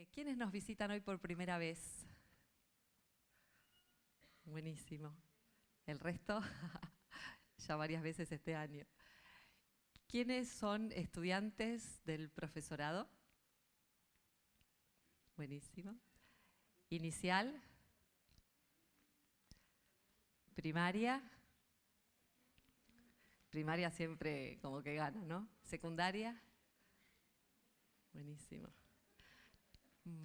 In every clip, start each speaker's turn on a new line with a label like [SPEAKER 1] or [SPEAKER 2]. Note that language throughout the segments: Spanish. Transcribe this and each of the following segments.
[SPEAKER 1] ¿Quiénes nos visitan hoy por primera vez? Buenísimo. ¿El resto? Ya varias veces este año. ¿Quiénes son estudiantes del profesorado? Buenísimo. ¿Inicial? ¿Primaria? Primaria siempre como que gana, ¿no? ¿Secundaria? Buenísimo.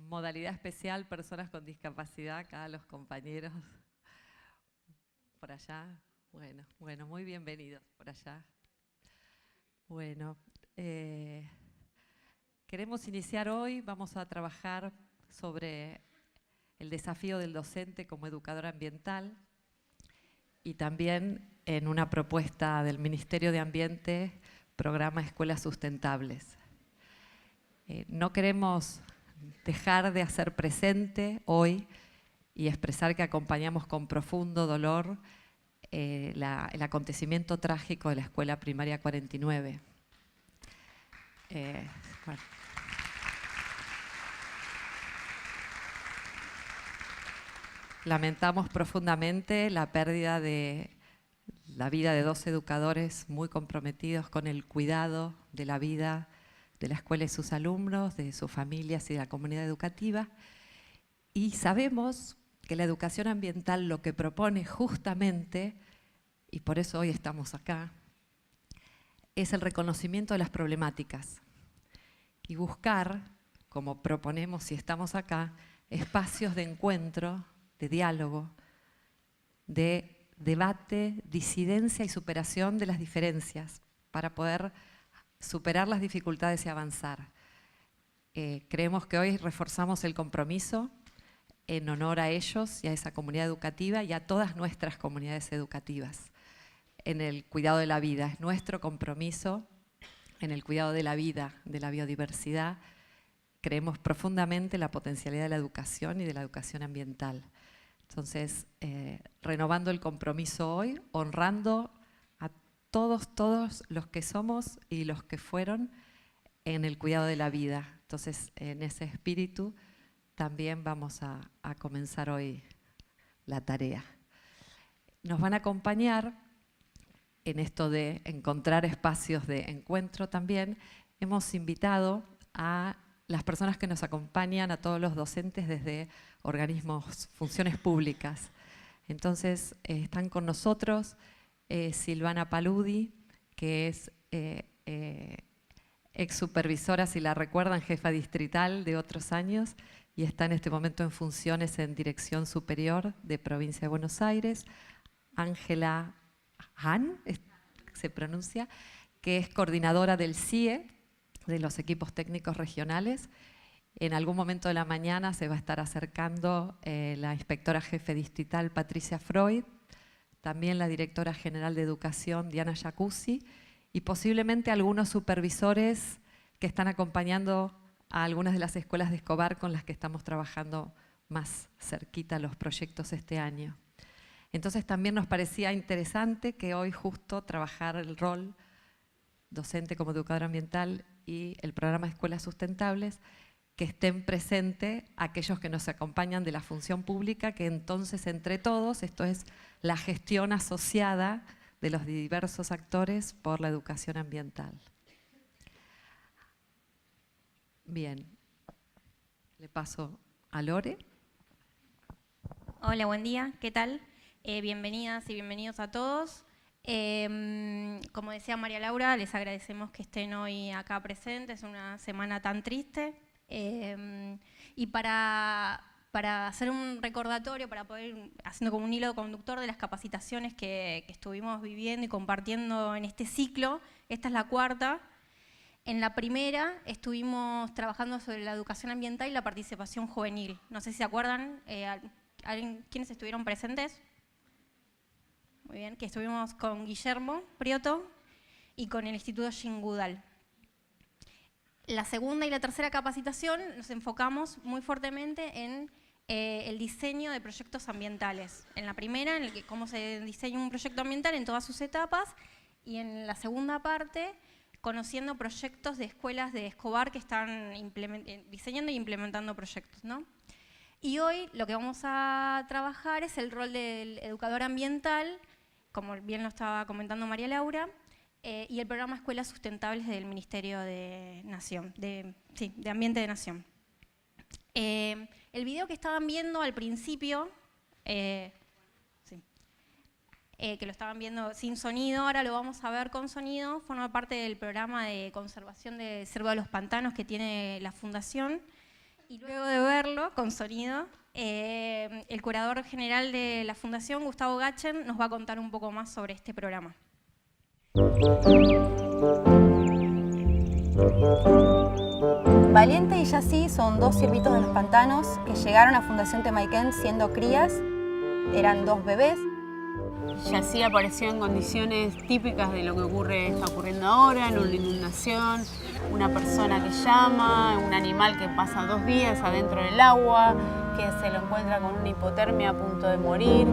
[SPEAKER 1] Modalidad especial, personas con discapacidad, acá los compañeros por allá. Bueno, muy bienvenidos por allá. Bueno, queremos iniciar hoy, vamos a trabajar sobre el desafío del docente como educador ambiental y también en una propuesta del Ministerio de Ambiente, programa Escuelas Sustentables. No queremos dejar de hacer presente hoy y expresar que acompañamos con profundo dolor el acontecimiento trágico de la Escuela Primaria 49. Bueno. Lamentamos profundamente la pérdida de la vida de 2 educadores muy comprometidos con el cuidado de la vida de la escuela y sus alumnos, de sus familias y de la comunidad educativa. Y sabemos que la educación ambiental lo que propone justamente, y por eso hoy estamos acá, es el reconocimiento de las problemáticas y buscar, como proponemos si estamos acá, espacios de encuentro, de diálogo, de debate, disidencia y superación de las diferencias para poder superar las dificultades y avanzar. Creemos que hoy reforzamos el compromiso en honor a ellos y a esa comunidad educativa y a todas nuestras comunidades educativas en el cuidado de la vida. Es nuestro compromiso en el cuidado de la vida, de la biodiversidad. Creemos profundamente en la potencialidad de la educación y de la educación ambiental. Entonces, renovando el compromiso hoy, honrando a todos los que somos y los que fueron en el cuidado de la vida. Entonces, en ese espíritu también vamos a comenzar hoy la tarea. Nos van a acompañar en esto de encontrar espacios de encuentro también. Hemos invitado a las personas que nos acompañan, a todos los docentes desde organismos, funciones públicas. Entonces, están con nosotros Silvana Paludi, que es ex supervisora, si la recuerdan, jefa distrital de otros años, y está en este momento en funciones en Dirección Superior de Provincia de Buenos Aires. Ángela Han, se pronuncia, que es coordinadora del CIE, de los equipos técnicos regionales. En algún momento de la mañana se va a estar acercando la inspectora jefe distrital Patricia Freud, también la directora general de Educación Diana Jacuzzi y posiblemente algunos supervisores que están acompañando a algunas de las escuelas de Escobar con las que estamos trabajando más cerquita los proyectos este año. Entonces también nos parecía interesante que hoy justo trabajar el rol docente como educador ambiental y el programa de Escuelas Sustentables, que estén presentes aquellos que nos acompañan de la función pública, que entonces entre todos, esto es la gestión asociada de los diversos actores por la educación ambiental. Bien, le paso a Lore.
[SPEAKER 2] Hola, buen día, ¿qué tal? Bienvenidas y bienvenidos a todos. Como decía María Laura, les agradecemos que estén hoy acá presentes, una semana tan triste. Y para hacer un recordatorio, para poder ir haciendo como un hilo conductor de las capacitaciones que estuvimos viviendo y compartiendo en este ciclo, esta es la cuarta. En la primera estuvimos trabajando sobre la educación ambiental y la participación juvenil. No sé si se acuerdan, ¿quiénes estuvieron presentes? Muy bien, que estuvimos con Guillermo Prioto y con el Instituto Shingudal. La segunda y la tercera capacitación nos enfocamos muy fuertemente en el diseño de proyectos ambientales. En la primera, en el que cómo se diseña un proyecto ambiental en todas sus etapas, y en la segunda parte, conociendo proyectos de escuelas de Escobar que están diseñando e implementando proyectos, ¿no? Y hoy lo que vamos a trabajar es el rol del educador ambiental, como bien lo estaba comentando María Laura, y el programa Escuelas Sustentables del Ministerio de Nación, de Ambiente de Nación. El video que estaban viendo al principio, que lo estaban viendo sin sonido, ahora lo vamos a ver con sonido, forma parte del programa de conservación del Ciervo de los Pantanos que tiene la Fundación. Y luego de verlo con sonido, el curador general de la Fundación, Gustavo Gachen, nos va a contar un poco más sobre este programa.
[SPEAKER 3] Valiente y Yací son dos ciervitos de los pantanos que llegaron a Fundación Temayquén siendo crías, eran dos bebés.
[SPEAKER 4] Yací apareció en condiciones típicas de lo que está ocurriendo ahora, en una inundación, una persona que llama, un animal que pasa 2 días adentro del agua, que se lo encuentra con una hipotermia a punto de morir.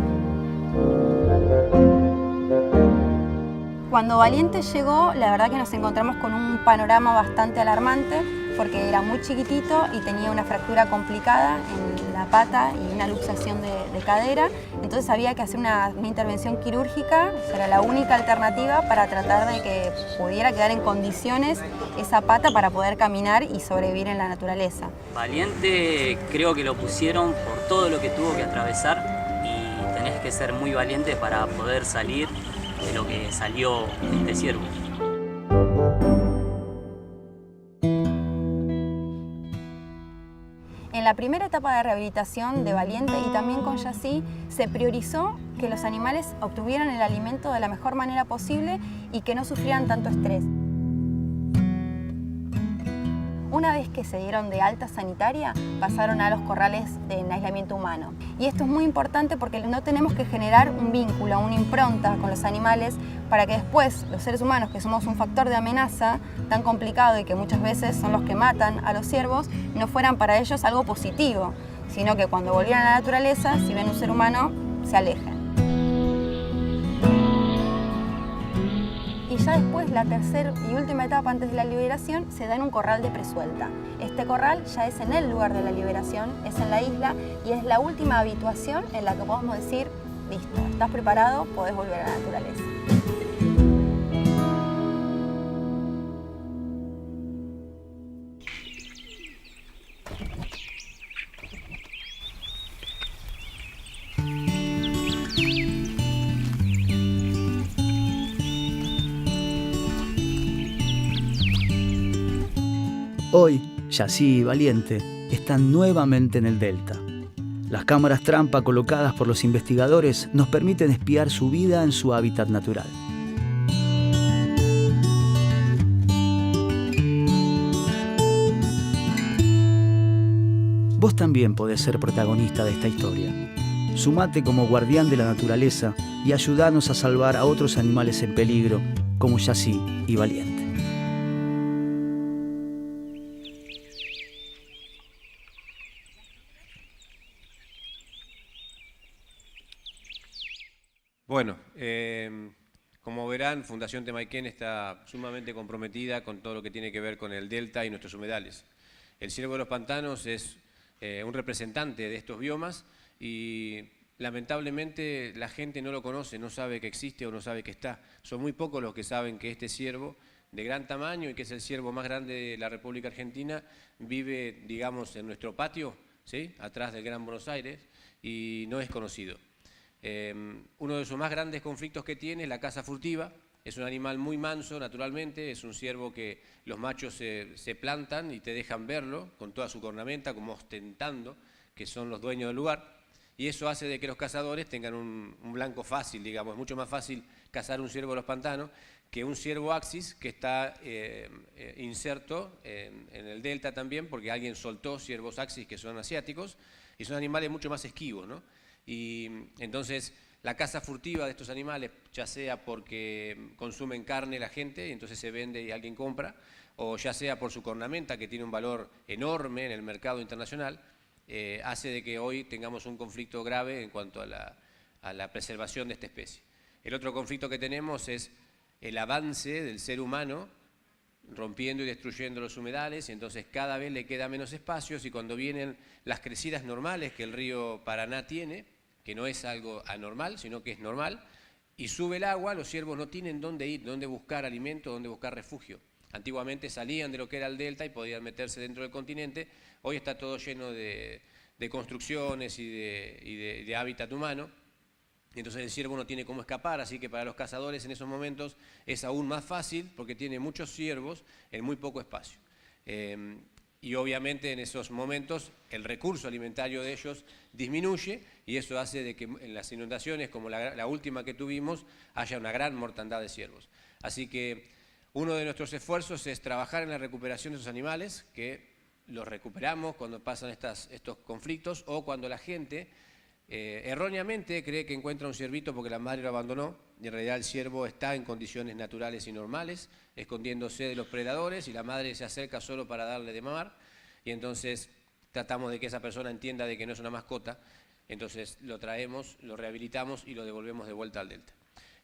[SPEAKER 3] Cuando Valiente llegó, la verdad que nos encontramos con un panorama bastante alarmante porque era muy chiquitito y tenía una fractura complicada en la pata y una luxación de cadera. Entonces había que hacer una intervención quirúrgica, era la única alternativa para tratar de que pudiera quedar en condiciones esa pata para poder caminar y sobrevivir en la naturaleza.
[SPEAKER 5] Valiente creo que lo pusieron por todo lo que tuvo que atravesar y tenés que ser muy valiente para poder salir de lo que salió este ciervo.
[SPEAKER 3] En la primera etapa de rehabilitación de Valiente y también con Yací, se priorizó que los animales obtuvieran el alimento de la mejor manera posible y que no sufrieran tanto estrés. Una vez que se dieron de alta sanitaria, pasaron a los corrales en aislamiento humano. Y esto es muy importante porque no tenemos que generar un vínculo, una impronta con los animales para que después los seres humanos, que somos un factor de amenaza tan complicado y que muchas veces son los que matan a los ciervos, no fueran para ellos algo positivo, sino que cuando volvieran a la naturaleza, si ven un ser humano, se alejen. Y ya después, la tercera y última etapa antes de la liberación, se da en un corral de presuelta. Este corral ya es en el lugar de la liberación, es en la isla y es la última habituación en la que podemos decir, listo, estás preparado, podés volver a la naturaleza.
[SPEAKER 6] Hoy, Yací y Valiente están nuevamente en el delta. Las cámaras trampa colocadas por los investigadores nos permiten espiar su vida en su hábitat natural. Vos también podés ser protagonista de esta historia. Sumate como guardián de la naturaleza y ayudanos a salvar a otros animales en peligro, como Yací y Valiente.
[SPEAKER 7] Bueno, como verán, Fundación Temayquén está sumamente comprometida con todo lo que tiene que ver con el delta y nuestros humedales. El ciervo de los pantanos es un representante de estos biomas y lamentablemente la gente no lo conoce, no sabe que existe o no sabe que está. Son muy pocos los que saben que este ciervo de gran tamaño y que es el ciervo más grande de la República Argentina vive, digamos, en nuestro patio, ¿sí?, atrás del Gran Buenos Aires, y no es conocido. Uno de sus más grandes conflictos que tiene es la caza furtiva. Es un animal muy manso naturalmente, es un ciervo que los machos se plantan y te dejan verlo con toda su cornamenta, como ostentando que son los dueños del lugar, y eso hace de que los cazadores tengan un blanco fácil, digamos. Es mucho más fácil cazar un ciervo de los pantanos que un ciervo axis que está inserto en el delta también, porque alguien soltó ciervos axis que son asiáticos y son animales mucho más esquivos, ¿no? Y entonces la caza furtiva de estos animales, ya sea porque consumen carne la gente y entonces se vende y alguien compra, o ya sea por su cornamenta, que tiene un valor enorme en el mercado internacional, hace de que hoy tengamos un conflicto grave en cuanto a la preservación de esta especie. El otro conflicto que tenemos es el avance del ser humano rompiendo y destruyendo los humedales, y entonces cada vez le queda menos espacios, y cuando vienen las crecidas normales que el río Paraná tiene, que no es algo anormal, sino que es normal, y sube el agua, los ciervos no tienen dónde ir, dónde buscar alimento, dónde buscar refugio. Antiguamente salían de lo que era el delta y podían meterse dentro del continente. Hoy está todo lleno de construcciones y de hábitat humano. Y entonces el ciervo no tiene cómo escapar, así que para los cazadores en esos momentos es aún más fácil porque tiene muchos ciervos en muy poco espacio. Y obviamente en esos momentos el recurso alimentario de ellos disminuye, y eso hace de que en las inundaciones como la última que tuvimos haya una gran mortandad de ciervos. Así que uno de nuestros esfuerzos es trabajar en la recuperación de esos animales, que los recuperamos cuando pasan estos conflictos o cuando la gente erróneamente cree que encuentra un ciervito porque la madre lo abandonó, y en realidad el ciervo está en condiciones naturales y normales, escondiéndose de los predadores, y la madre se acerca solo para darle de mamar, y entonces tratamos de que esa persona entienda de que no es una mascota, entonces lo traemos, lo rehabilitamos y lo devolvemos de vuelta al delta.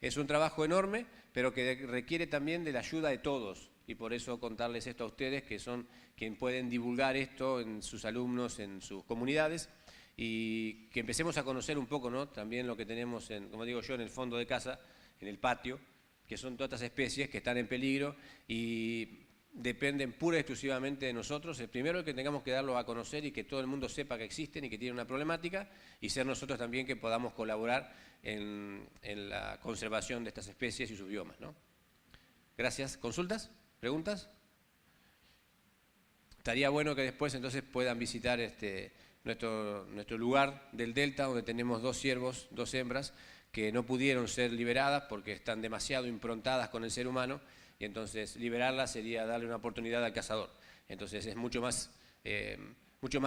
[SPEAKER 7] Es un trabajo enorme, pero que requiere también de la ayuda de todos, y por eso contarles esto a ustedes, que son quienes pueden divulgar esto en sus alumnos, en sus comunidades, y que empecemos a conocer un poco, ¿no?, también lo que tenemos, como digo yo, en el fondo de casa, en el patio, que son todas estas especies que están en peligro y dependen pura y exclusivamente de nosotros. El primero es que tengamos que darlo a conocer y que todo el mundo sepa que existen y que tienen una problemática, y ser nosotros también que podamos colaborar en la conservación de estas especies y sus biomas, ¿no? Gracias. ¿Consultas? ¿Preguntas? Estaría bueno que después entonces puedan visitar nuestro lugar del delta, donde tenemos 2 ciervos, 2 hembras, que no pudieron ser liberadas porque están demasiado improntadas con el ser humano, y entonces liberarlas sería darle una oportunidad al cazador. Entonces es mucho más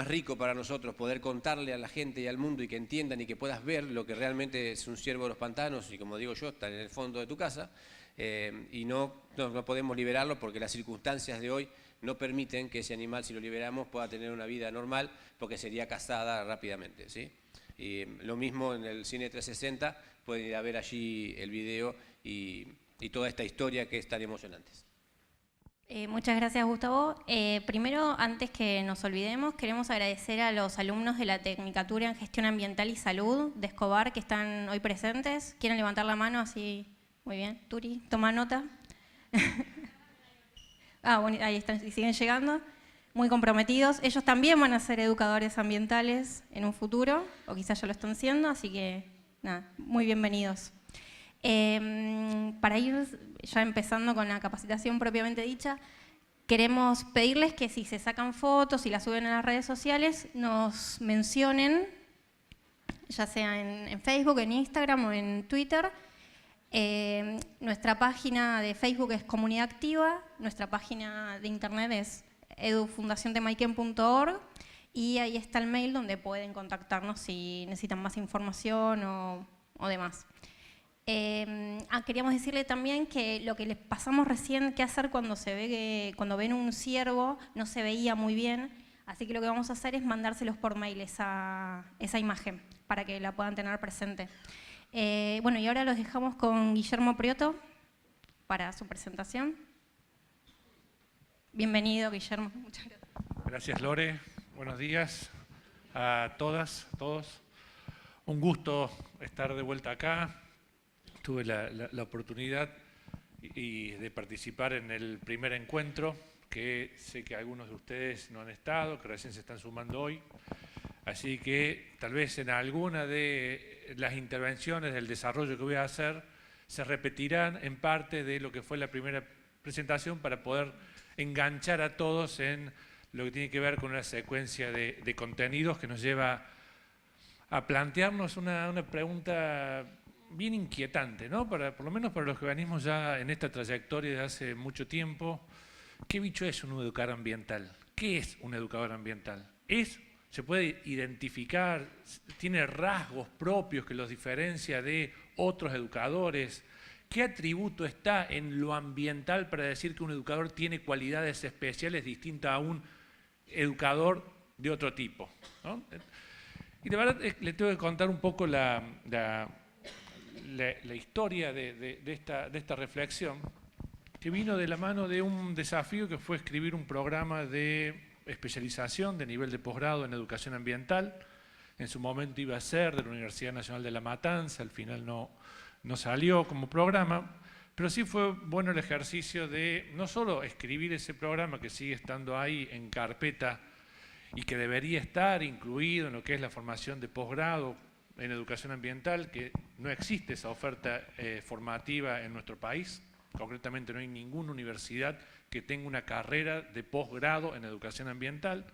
[SPEAKER 7] rico para nosotros poder contarle a la gente y al mundo, y que entiendan y que puedas ver lo que realmente es un ciervo de los pantanos, y como digo yo, está en el fondo de tu casa, y no podemos liberarlo porque las circunstancias de hoy no permiten que ese animal, si lo liberamos, pueda tener una vida normal, porque sería cazada rápidamente, ¿sí? Y lo mismo en el Cine 360, pueden ir a ver allí el video y toda esta historia que es tan emocionante.
[SPEAKER 2] Muchas gracias, Gustavo. Primero, antes que nos olvidemos, queremos agradecer a los alumnos de la Tecnicatura en Gestión Ambiental y Salud de Escobar que están hoy presentes. ¿Quieren levantar la mano? Así, muy bien. Turi, toma nota. Bueno, ahí están, y siguen llegando, muy comprometidos. Ellos también van a ser educadores ambientales en un futuro, o quizás ya lo están siendo, así que nada, muy bienvenidos. Para ir ya empezando con la capacitación propiamente dicha, queremos pedirles que si se sacan fotos y las suben a las redes sociales, nos mencionen, ya sea en Facebook, en Instagram o en Twitter. Nuestra página de Facebook es Comunidad Activa, nuestra página de internet es edufundaciontemaiken.org, y ahí está el mail donde pueden contactarnos si necesitan más información o demás. Queríamos decirle también que lo que les pasamos recién, qué hacer cuando cuando ven un ciervo, no se veía muy bien, así que lo que vamos a hacer es mandárselos por mail esa imagen para que la puedan tener presente. Bueno, y ahora los dejamos con Guillermo Prioto para su presentación. Bienvenido, Guillermo. Muchas gracias.
[SPEAKER 8] Gracias, Lore. Buenos días a todas, todos. Un gusto estar de vuelta acá. Tuve la oportunidad de participar en el primer encuentro, que sé que algunos de ustedes no han estado, que recién se están sumando hoy. Así que tal vez en alguna de las intervenciones del desarrollo que voy a hacer se repetirán en parte de lo que fue la primera presentación, para poder enganchar a todos en lo que tiene que ver con una secuencia de contenidos que nos lleva a plantearnos una pregunta bien inquietante, ¿no? Por lo menos para los que venimos ya en esta trayectoria de hace mucho tiempo. ¿Qué bicho es un educador ambiental? ¿Qué es un educador ambiental? ¿Se puede identificar? ¿Tiene rasgos propios que los diferencia de otros educadores? ¿Qué atributo está en lo ambiental para decir que un educador tiene cualidades especiales distintas a un educador de otro tipo, ¿no? Y de verdad le tengo que contar un poco la historia de esta reflexión, que vino de la mano de un desafío que fue escribir un programa de especialización de nivel de posgrado en educación ambiental. En su momento iba a ser de la Universidad Nacional de La Matanza, al final no salió como programa, pero sí fue bueno el ejercicio de no solo escribir ese programa que sigue estando ahí en carpeta y que debería estar incluido en lo que es la formación de posgrado en educación ambiental, que no existe esa oferta formativa en nuestro país. Concretamente no hay ninguna universidad que tenga una carrera de posgrado en educación ambiental,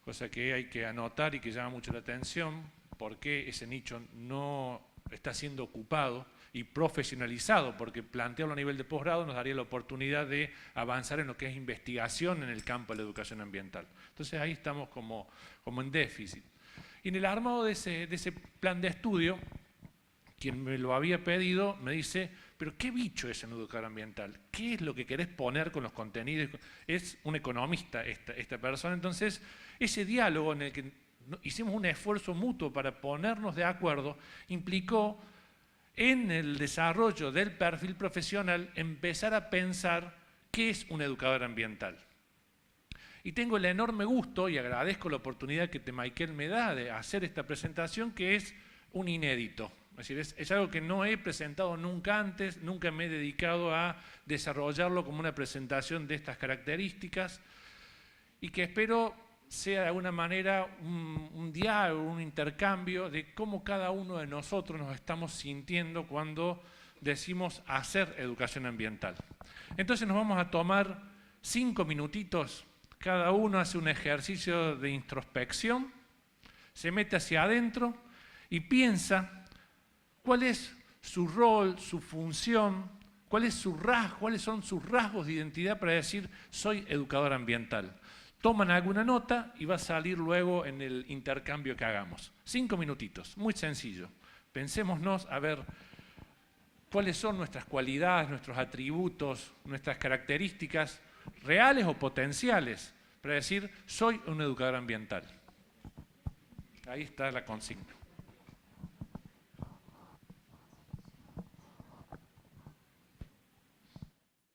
[SPEAKER 8] cosa que hay que anotar y que llama mucho la atención, porque ese nicho no está siendo ocupado y profesionalizado, porque plantearlo a nivel de posgrado nos daría la oportunidad de avanzar en lo que es investigación en el campo de la educación ambiental. Entonces ahí estamos como en déficit. Y en el armado de ese plan de estudio, quien me lo había pedido me dice, pero ¿qué bicho es un educador ambiental? ¿Qué es lo que querés poner con los contenidos? Es un economista esta persona. Entonces, ese diálogo en el que hicimos un esfuerzo mutuo para ponernos de acuerdo, implicó en el desarrollo del perfil profesional empezar a pensar qué es un educador ambiental. Y tengo el enorme gusto, y agradezco la oportunidad que Temaiken me da de hacer esta presentación, que es un inédito. Es decir, es algo que no he presentado nunca antes, nunca me he dedicado a desarrollarlo como una presentación de estas características, y que espero sea de alguna manera un diálogo, un intercambio de cómo cada uno de nosotros nos estamos sintiendo cuando decimos hacer educación ambiental. Entonces nos vamos a tomar 5 minutitos, cada uno hace un ejercicio de introspección, se mete hacia adentro y piensa cuál es su rol, su función, cuáles son sus rasgos de identidad para decir soy educador ambiental. Toman alguna nota y va a salir luego en el intercambio que hagamos. 5 minutitos, muy sencillo. Pensémonos a ver cuáles son nuestras cualidades, nuestros atributos, nuestras características reales o potenciales para decir soy un educador ambiental. Ahí está la consigna.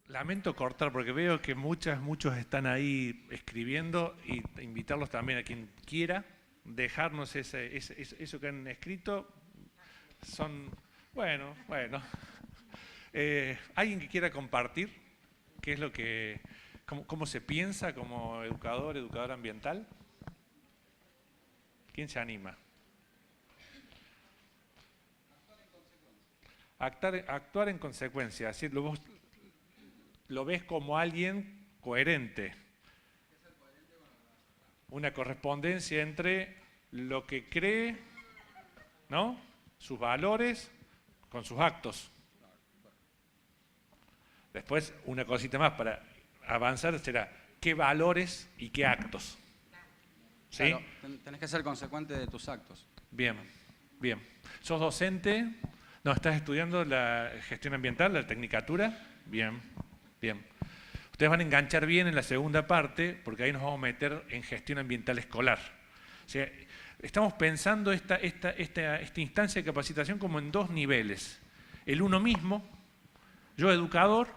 [SPEAKER 8] Lamento cortar porque veo que muchos están ahí escribiendo, y invitarlos también a quien quiera dejarnos eso que han escrito. Bueno. ¿Alguien que quiera compartir qué es lo que, cómo se piensa como educador ambiental? ¿Quién se anima? Actuar en consecuencia, decirlo. Lo ves como alguien coherente. Una correspondencia entre lo que cree, ¿no?, sus valores, con sus actos. Después, una cosita más para avanzar será qué valores y qué actos. ¿Sí?
[SPEAKER 9] Claro, tenés que ser consecuente de tus actos.
[SPEAKER 8] Bien. ¿Sos docente? No, ¿estás estudiando la gestión ambiental, la tecnicatura? Bien. Ustedes van a enganchar bien en la segunda parte, porque ahí nos vamos a meter en gestión ambiental escolar. O sea, estamos pensando esta instancia de capacitación como en 2 niveles. El uno mismo, yo educador,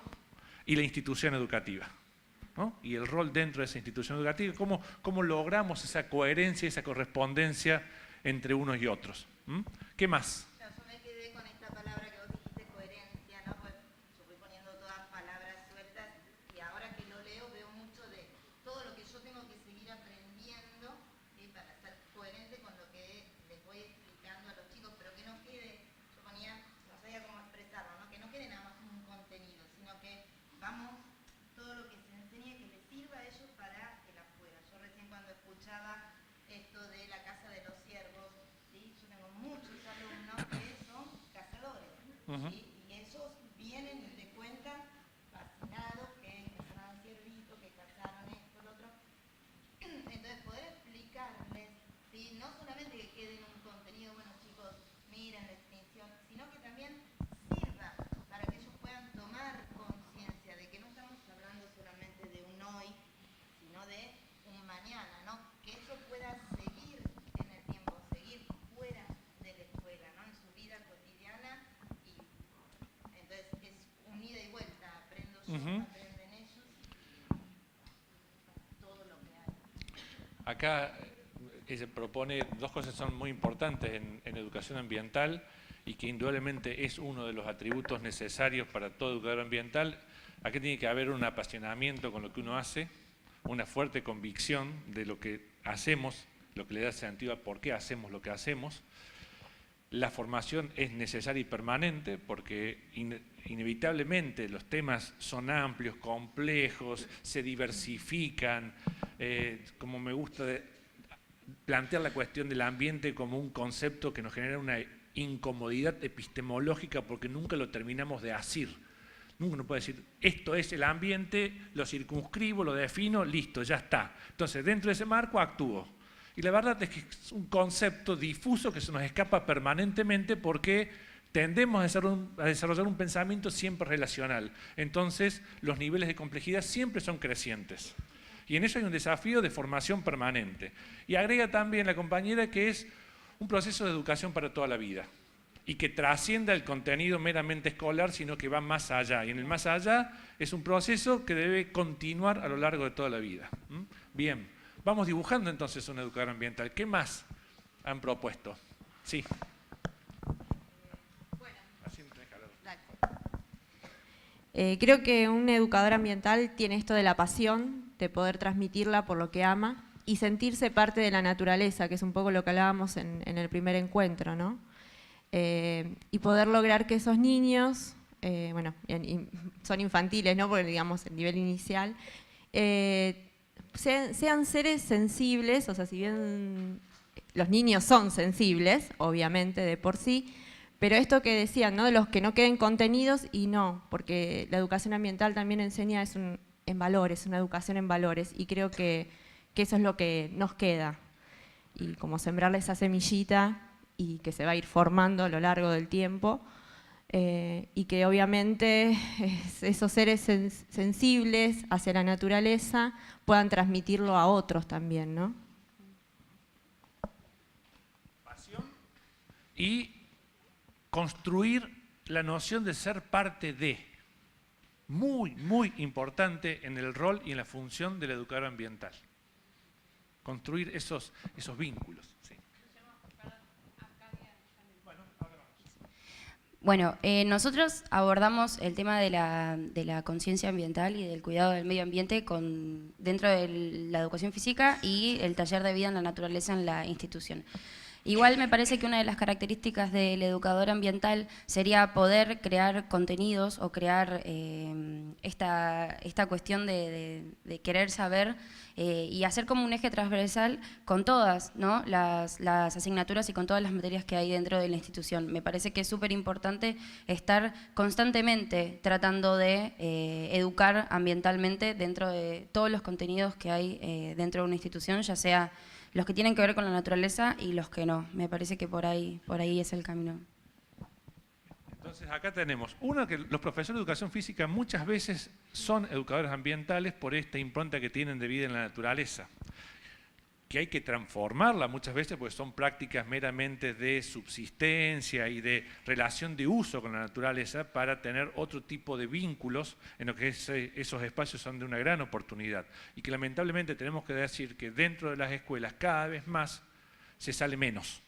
[SPEAKER 8] y la institución educativa, ¿no? Y el rol dentro de esa institución educativa, cómo logramos esa coherencia, esa correspondencia entre unos y otros. ¿Qué más?
[SPEAKER 10] ¿sí? Y esos vienen y te cuentan fascinados que cazaron ciervito, que cazaron esto, lo otro. Entonces poder explicarles, ¿sí?, no solamente que quede en un contenido, bueno chicos, miren la extinción, sino que también sirva para que ellos puedan tomar conciencia de que no estamos hablando solamente de un hoy, sino de un mañana, ¿no? Que eso pueda seguir en el tiempo, seguir fuera de la escuela, ¿no?, en su vida cotidiana y aprenden ellos todo lo que hay.
[SPEAKER 8] Acá se propone dos cosas que son muy importantes en educación ambiental y que indudablemente es uno de los atributos necesarios para todo educador ambiental. Aquí tiene que haber un apasionamiento con lo que uno hace, una fuerte convicción de lo que hacemos, lo que le da sentido a por qué hacemos lo que hacemos. La formación es necesaria y permanente porque inevitablemente los temas son amplios, complejos, se diversifican, como me gusta plantear la cuestión del ambiente como un concepto que nos genera una incomodidad epistemológica porque nunca lo terminamos de asir. Nunca uno puede decir, esto es el ambiente, lo circunscribo, lo defino, listo, ya está. Entonces, dentro de ese marco actúo. Y la verdad es que es un concepto difuso que se nos escapa permanentemente porque tendemos a desarrollar un pensamiento siempre relacional. Entonces, los niveles de complejidad siempre son crecientes. Y en eso hay un desafío de formación permanente. Y agrega también la compañera que es un proceso de educación para toda la vida y que trascienda el contenido meramente escolar, sino que va más allá. Y en el más allá es un proceso que debe continuar a lo largo de toda la vida. Bien, vamos dibujando entonces un educador ambiental. ¿Qué más han propuesto? Sí.
[SPEAKER 11] Creo que un educador ambiental tiene esto de la pasión, de poder transmitirla por lo que ama y sentirse parte de la naturaleza, que es un poco lo que hablábamos en el primer encuentro, ¿no? Y poder lograr que esos niños, bueno, son infantiles, ¿no? Porque digamos el nivel inicial, sean seres sensibles, o sea, si bien los niños son sensibles, obviamente de por sí, pero esto que decían, ¿no? De los que no queden contenidos y no, porque la educación ambiental también enseña en valores, una educación en valores, y creo que eso es lo que nos queda. Y como sembrarle esa semillita y que se va a ir formando a lo largo del tiempo, y que obviamente esos seres sensibles hacia la naturaleza puedan transmitirlo a otros también, ¿no?
[SPEAKER 8] Pasión y construir la noción de ser parte de, muy, muy importante en el rol y en la función del educador ambiental. Construir esos vínculos. Sí.
[SPEAKER 12] Bueno, nosotros abordamos el tema de la conciencia ambiental y del cuidado del medio ambiente dentro de la educación física y el taller de vida en la naturaleza en la institución. Igual me parece que una de las características del educador ambiental sería poder crear contenidos o crear esta cuestión de querer saber y hacer como un eje transversal con todas, ¿no? las asignaturas y con todas las materias que hay dentro de la institución. Me parece que es súper importante estar constantemente tratando de educar ambientalmente dentro de todos los contenidos que hay dentro de una institución, ya sea los que tienen que ver con la naturaleza y los que no. Me parece que por ahí es el camino.
[SPEAKER 8] Entonces acá tenemos, uno, que los profesores de educación física muchas veces son educadores ambientales por esta impronta que tienen de vida en la naturaleza, que hay que transformarla muchas veces porque son prácticas meramente de subsistencia y de relación de uso con la naturaleza para tener otro tipo de vínculos en lo que esos espacios son de una gran oportunidad. Y que lamentablemente tenemos que decir que dentro de las escuelas cada vez más se sale menos.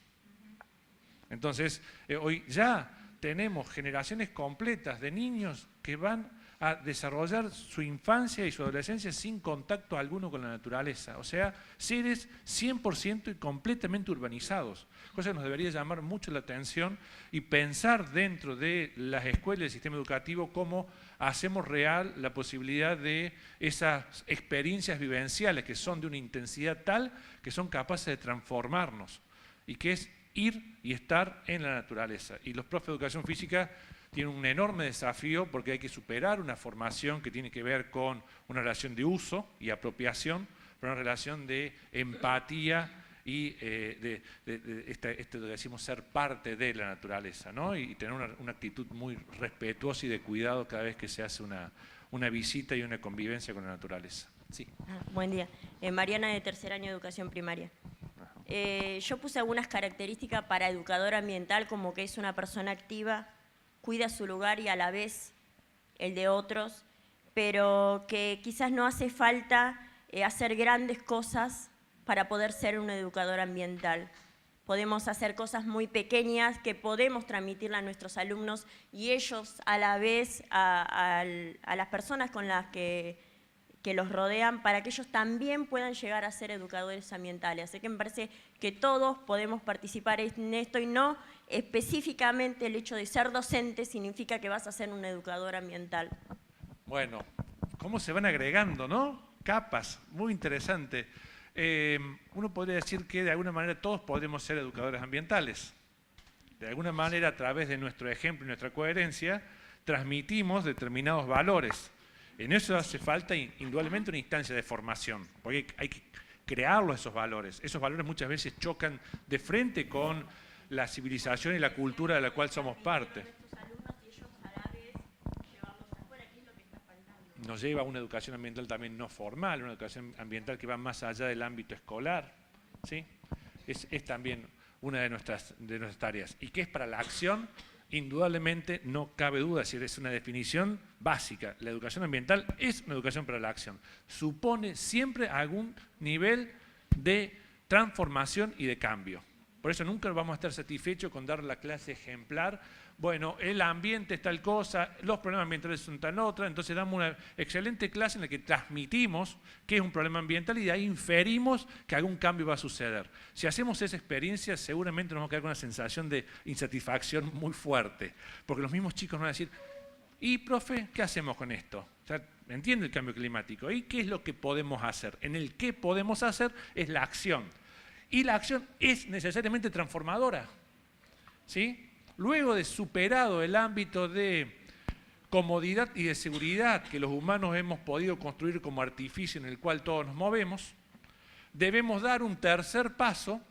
[SPEAKER 8] Entonces, hoy ya tenemos generaciones completas de niños que van a desarrollar su infancia y su adolescencia sin contacto alguno con la naturaleza. O sea, seres 100% y completamente urbanizados. Cosa que nos debería llamar mucho la atención y pensar dentro de las escuelas y el sistema educativo cómo hacemos real la posibilidad de esas experiencias vivenciales que son de una intensidad tal que son capaces de transformarnos y que es ir y estar en la naturaleza. Y los profes de educación física tienen un enorme desafío porque hay que superar una formación que tiene que ver con una relación de uso y apropiación, pero una relación de empatía y esto que decimos ser parte de la naturaleza, ¿no? Y tener una actitud muy respetuosa y de cuidado cada vez que se hace una visita y una convivencia con la naturaleza. Sí.
[SPEAKER 13] Buen día. Mariana, de tercer año de educación primaria. Yo puse algunas características para educador ambiental, como que es una persona activa, cuida su lugar y a la vez el de otros, pero que quizás no hace falta hacer grandes cosas para poder ser un educador ambiental. Podemos hacer cosas muy pequeñas que podemos transmitirle a nuestros alumnos y ellos a la vez a las personas con las que los rodean para que ellos también puedan llegar a ser educadores ambientales. Así que me parece que todos podemos participar en esto y no específicamente el hecho de ser docente significa que vas a ser un educador ambiental.
[SPEAKER 8] Bueno, cómo se van agregando, ¿no? Capas, muy interesante. Uno podría decir que de alguna manera todos podemos ser educadores ambientales. De alguna manera, a través de nuestro ejemplo y nuestra coherencia, transmitimos determinados valores. En eso hace falta indudablemente una instancia de formación, porque hay que crearlos esos valores. Esos valores muchas veces chocan de frente con la civilización y la cultura de la cual somos parte. Nos lleva a una educación ambiental también no formal, una educación ambiental que va más allá del ámbito escolar, ¿sí? Es también una de nuestras tareas. ¿Y qué es para la acción? Indudablemente no cabe duda, es una definición básica. La educación ambiental es una educación para la acción. Supone siempre algún nivel de transformación y de cambio. Por eso nunca vamos a estar satisfechos con dar la clase ejemplar. Bueno, el ambiente es tal cosa, los problemas ambientales son tal otra, entonces damos una excelente clase en la que transmitimos qué es un problema ambiental y de ahí inferimos que algún cambio va a suceder. Si hacemos esa experiencia, seguramente nos vamos a quedar con una sensación de insatisfacción muy fuerte, porque los mismos chicos nos van a decir, y profe, ¿qué hacemos con esto? O sea, entiende el cambio climático, ¿y qué es lo que podemos hacer? En el qué podemos hacer es la acción, y la acción es necesariamente transformadora, ¿sí? Luego de superado el ámbito de comodidad y de seguridad que los humanos hemos podido construir como artificio en el cual todos nos movemos, debemos dar un tercer paso.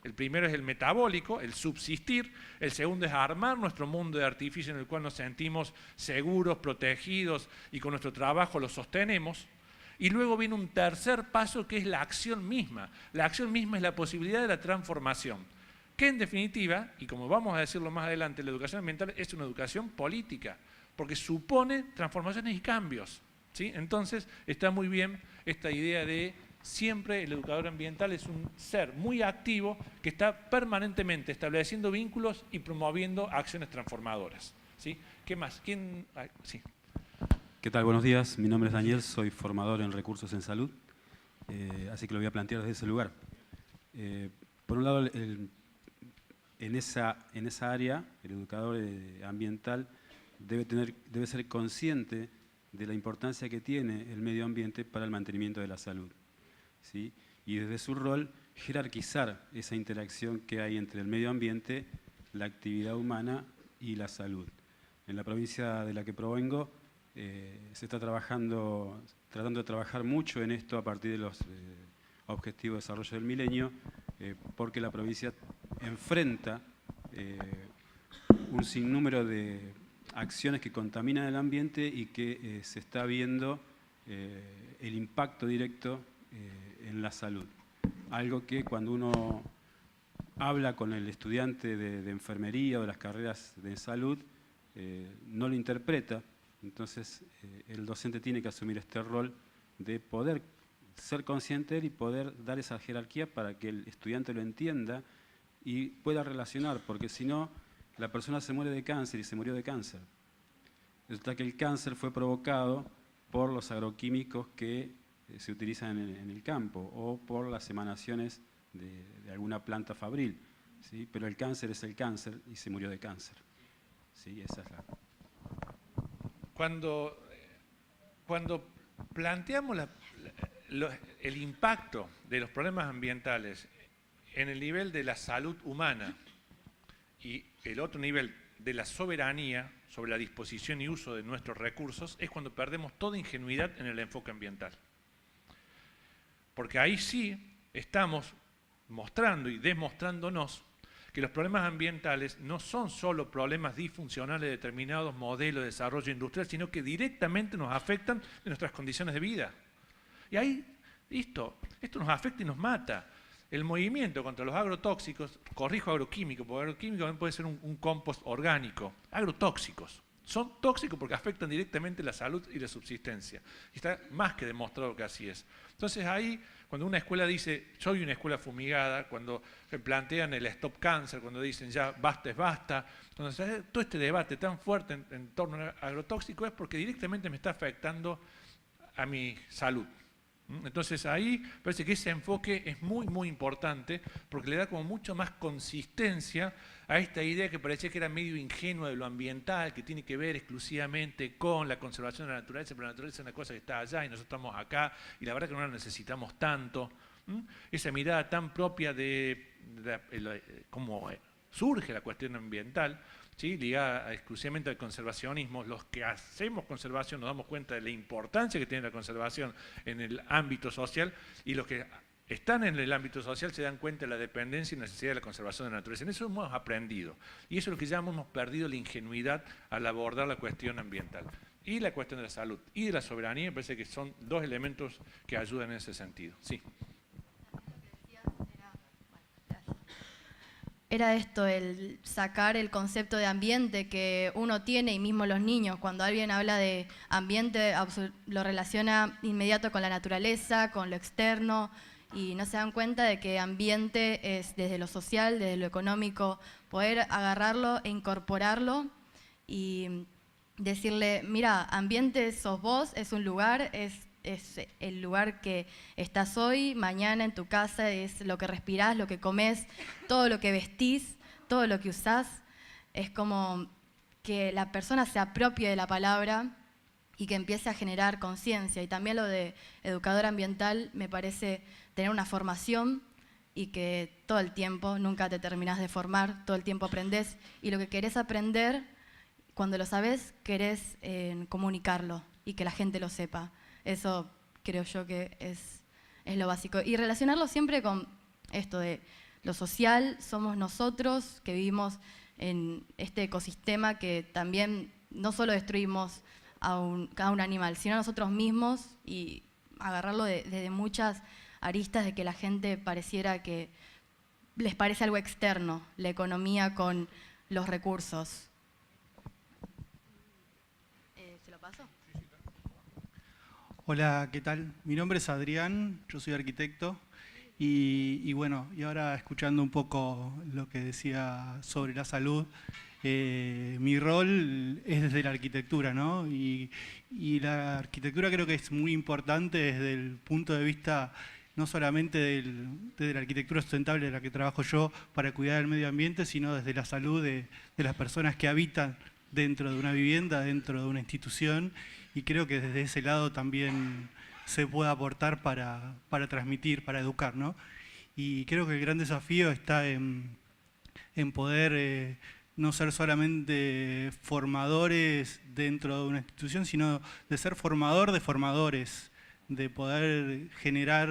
[SPEAKER 8] El primero es el metabólico, el subsistir. El segundo es armar nuestro mundo de artificio en el cual nos sentimos seguros, protegidos y con nuestro trabajo lo sostenemos. Y luego viene un tercer paso que es la acción misma. La acción misma es la posibilidad de la transformación. Que en definitiva, y como vamos a decirlo más adelante, la educación ambiental es una educación política, porque supone transformaciones y cambios, ¿sí? Entonces está muy bien esta idea de siempre el educador ambiental es un ser muy activo que está permanentemente estableciendo vínculos y promoviendo acciones transformadoras, ¿sí? ¿Qué más? ¿Quién? Sí.
[SPEAKER 14] ¿Qué tal? Buenos días. Mi nombre es Daniel, soy formador en recursos en salud, así que lo voy a plantear desde ese lugar. Por un lado, en esa área, el educador ambiental debe ser consciente de la importancia que tiene el medio ambiente para el mantenimiento de la salud, ¿sí? Y desde su rol, jerarquizar esa interacción que hay entre el medio ambiente, la actividad humana y la salud. En la provincia de la que provengo, se está tratando de trabajar mucho en esto a partir de los Objetivos de Desarrollo del Milenio, porque la provincia enfrenta un sinnúmero de acciones que contaminan el ambiente y que se está viendo el impacto directo en la salud. Algo que cuando uno habla con el estudiante de enfermería o de las carreras de salud, no lo interpreta. Entonces el docente tiene que asumir este rol de poder ser consciente y poder dar esa jerarquía para que el estudiante lo entienda y pueda relacionar, porque si no, la persona se muere de cáncer y se murió de cáncer. Resulta que el cáncer fue provocado por los agroquímicos que se utilizan en el campo o por las emanaciones de alguna planta fabril, ¿sí? Pero el cáncer es el cáncer y se murió de cáncer, ¿sí? Esa es la...
[SPEAKER 8] Cuando planteamos el impacto de los problemas ambientales en el nivel de la salud humana y el otro nivel de la soberanía sobre la disposición y uso de nuestros recursos, es cuando perdemos toda ingenuidad en el enfoque ambiental. Porque ahí sí estamos mostrando y demostrándonos que los problemas ambientales no son solo problemas disfuncionales de determinados modelos de desarrollo industrial, sino que directamente nos afectan en nuestras condiciones de vida. Y ahí, listo, esto nos afecta y nos mata. El movimiento contra los agrotóxicos, corrijo agroquímicos, porque agroquímico también puede ser un compost orgánico, agrotóxicos, son tóxicos porque afectan directamente la salud y la subsistencia. Y está más que demostrado que así es. Entonces ahí, cuando una escuela dice, soy una escuela fumigada, cuando plantean el stop cáncer, cuando dicen ya basta es basta, cuando se hace todo este debate tan fuerte en torno al agrotóxico es porque directamente me está afectando a mi salud. Entonces ahí parece que ese enfoque es muy, muy importante porque le da como mucho más consistencia a esta idea que parecía que era medio ingenua de lo ambiental, que tiene que ver exclusivamente con la conservación de la naturaleza, pero la naturaleza es una cosa que está allá y nosotros estamos acá y la verdad que no la necesitamos tanto. Esa mirada tan propia de cómo surge la cuestión ambiental, ¿sí? Ligada exclusivamente al conservacionismo. Los que hacemos conservación nos damos cuenta de la importancia que tiene la conservación en el ámbito social y los que están en el ámbito social se dan cuenta de la dependencia y necesidad de la conservación de la naturaleza. En eso hemos aprendido y eso es lo que llamamos perdido la ingenuidad al abordar la cuestión ambiental. Y la cuestión de la salud y de la soberanía me parece que son dos elementos que ayudan en ese sentido. Sí.
[SPEAKER 15] Era esto, el sacar el concepto de ambiente que uno tiene y mismo los niños, cuando alguien habla de ambiente lo relaciona inmediato con la naturaleza, con lo externo y no se dan cuenta de que ambiente es desde lo social, desde lo económico, poder agarrarlo e incorporarlo y decirle, mira, ambiente sos vos, es un lugar, es el lugar que estás hoy, mañana en tu casa, es lo que respirás, lo que comés, todo lo que vestís, todo lo que usás. Es como que la persona se apropie de la palabra y que empiece a generar conciencia. Y también lo de educador ambiental me parece tener una formación y que todo el tiempo, nunca te terminás de formar, todo el tiempo aprendés y lo que querés aprender, cuando lo sabés, querés comunicarlo y que la gente lo sepa. Eso creo yo que es lo básico. Y relacionarlo siempre con esto de lo social, somos nosotros que vivimos en este ecosistema que también no solo destruimos a un animal, sino a nosotros mismos y agarrarlo desde muchas aristas de que la gente pareciera que les parece algo externo, la economía con los recursos. ¿Se lo paso?
[SPEAKER 16] Hola, ¿qué tal? Mi nombre es Adrián, yo soy arquitecto y bueno, y ahora escuchando un poco lo que decía sobre la salud, mi rol es desde la arquitectura, ¿no? Y la arquitectura creo que es muy importante desde el punto de vista no solamente de la arquitectura sustentable de la que trabajo yo para cuidar el medio ambiente, sino desde la salud de las personas que habitan dentro de una vivienda, dentro de una institución, y creo que desde ese lado también se puede aportar para transmitir, para educar, ¿no? Y creo que el gran desafío está en poder no ser solamente formadores dentro de una institución, sino de ser formador de formadores, de poder generar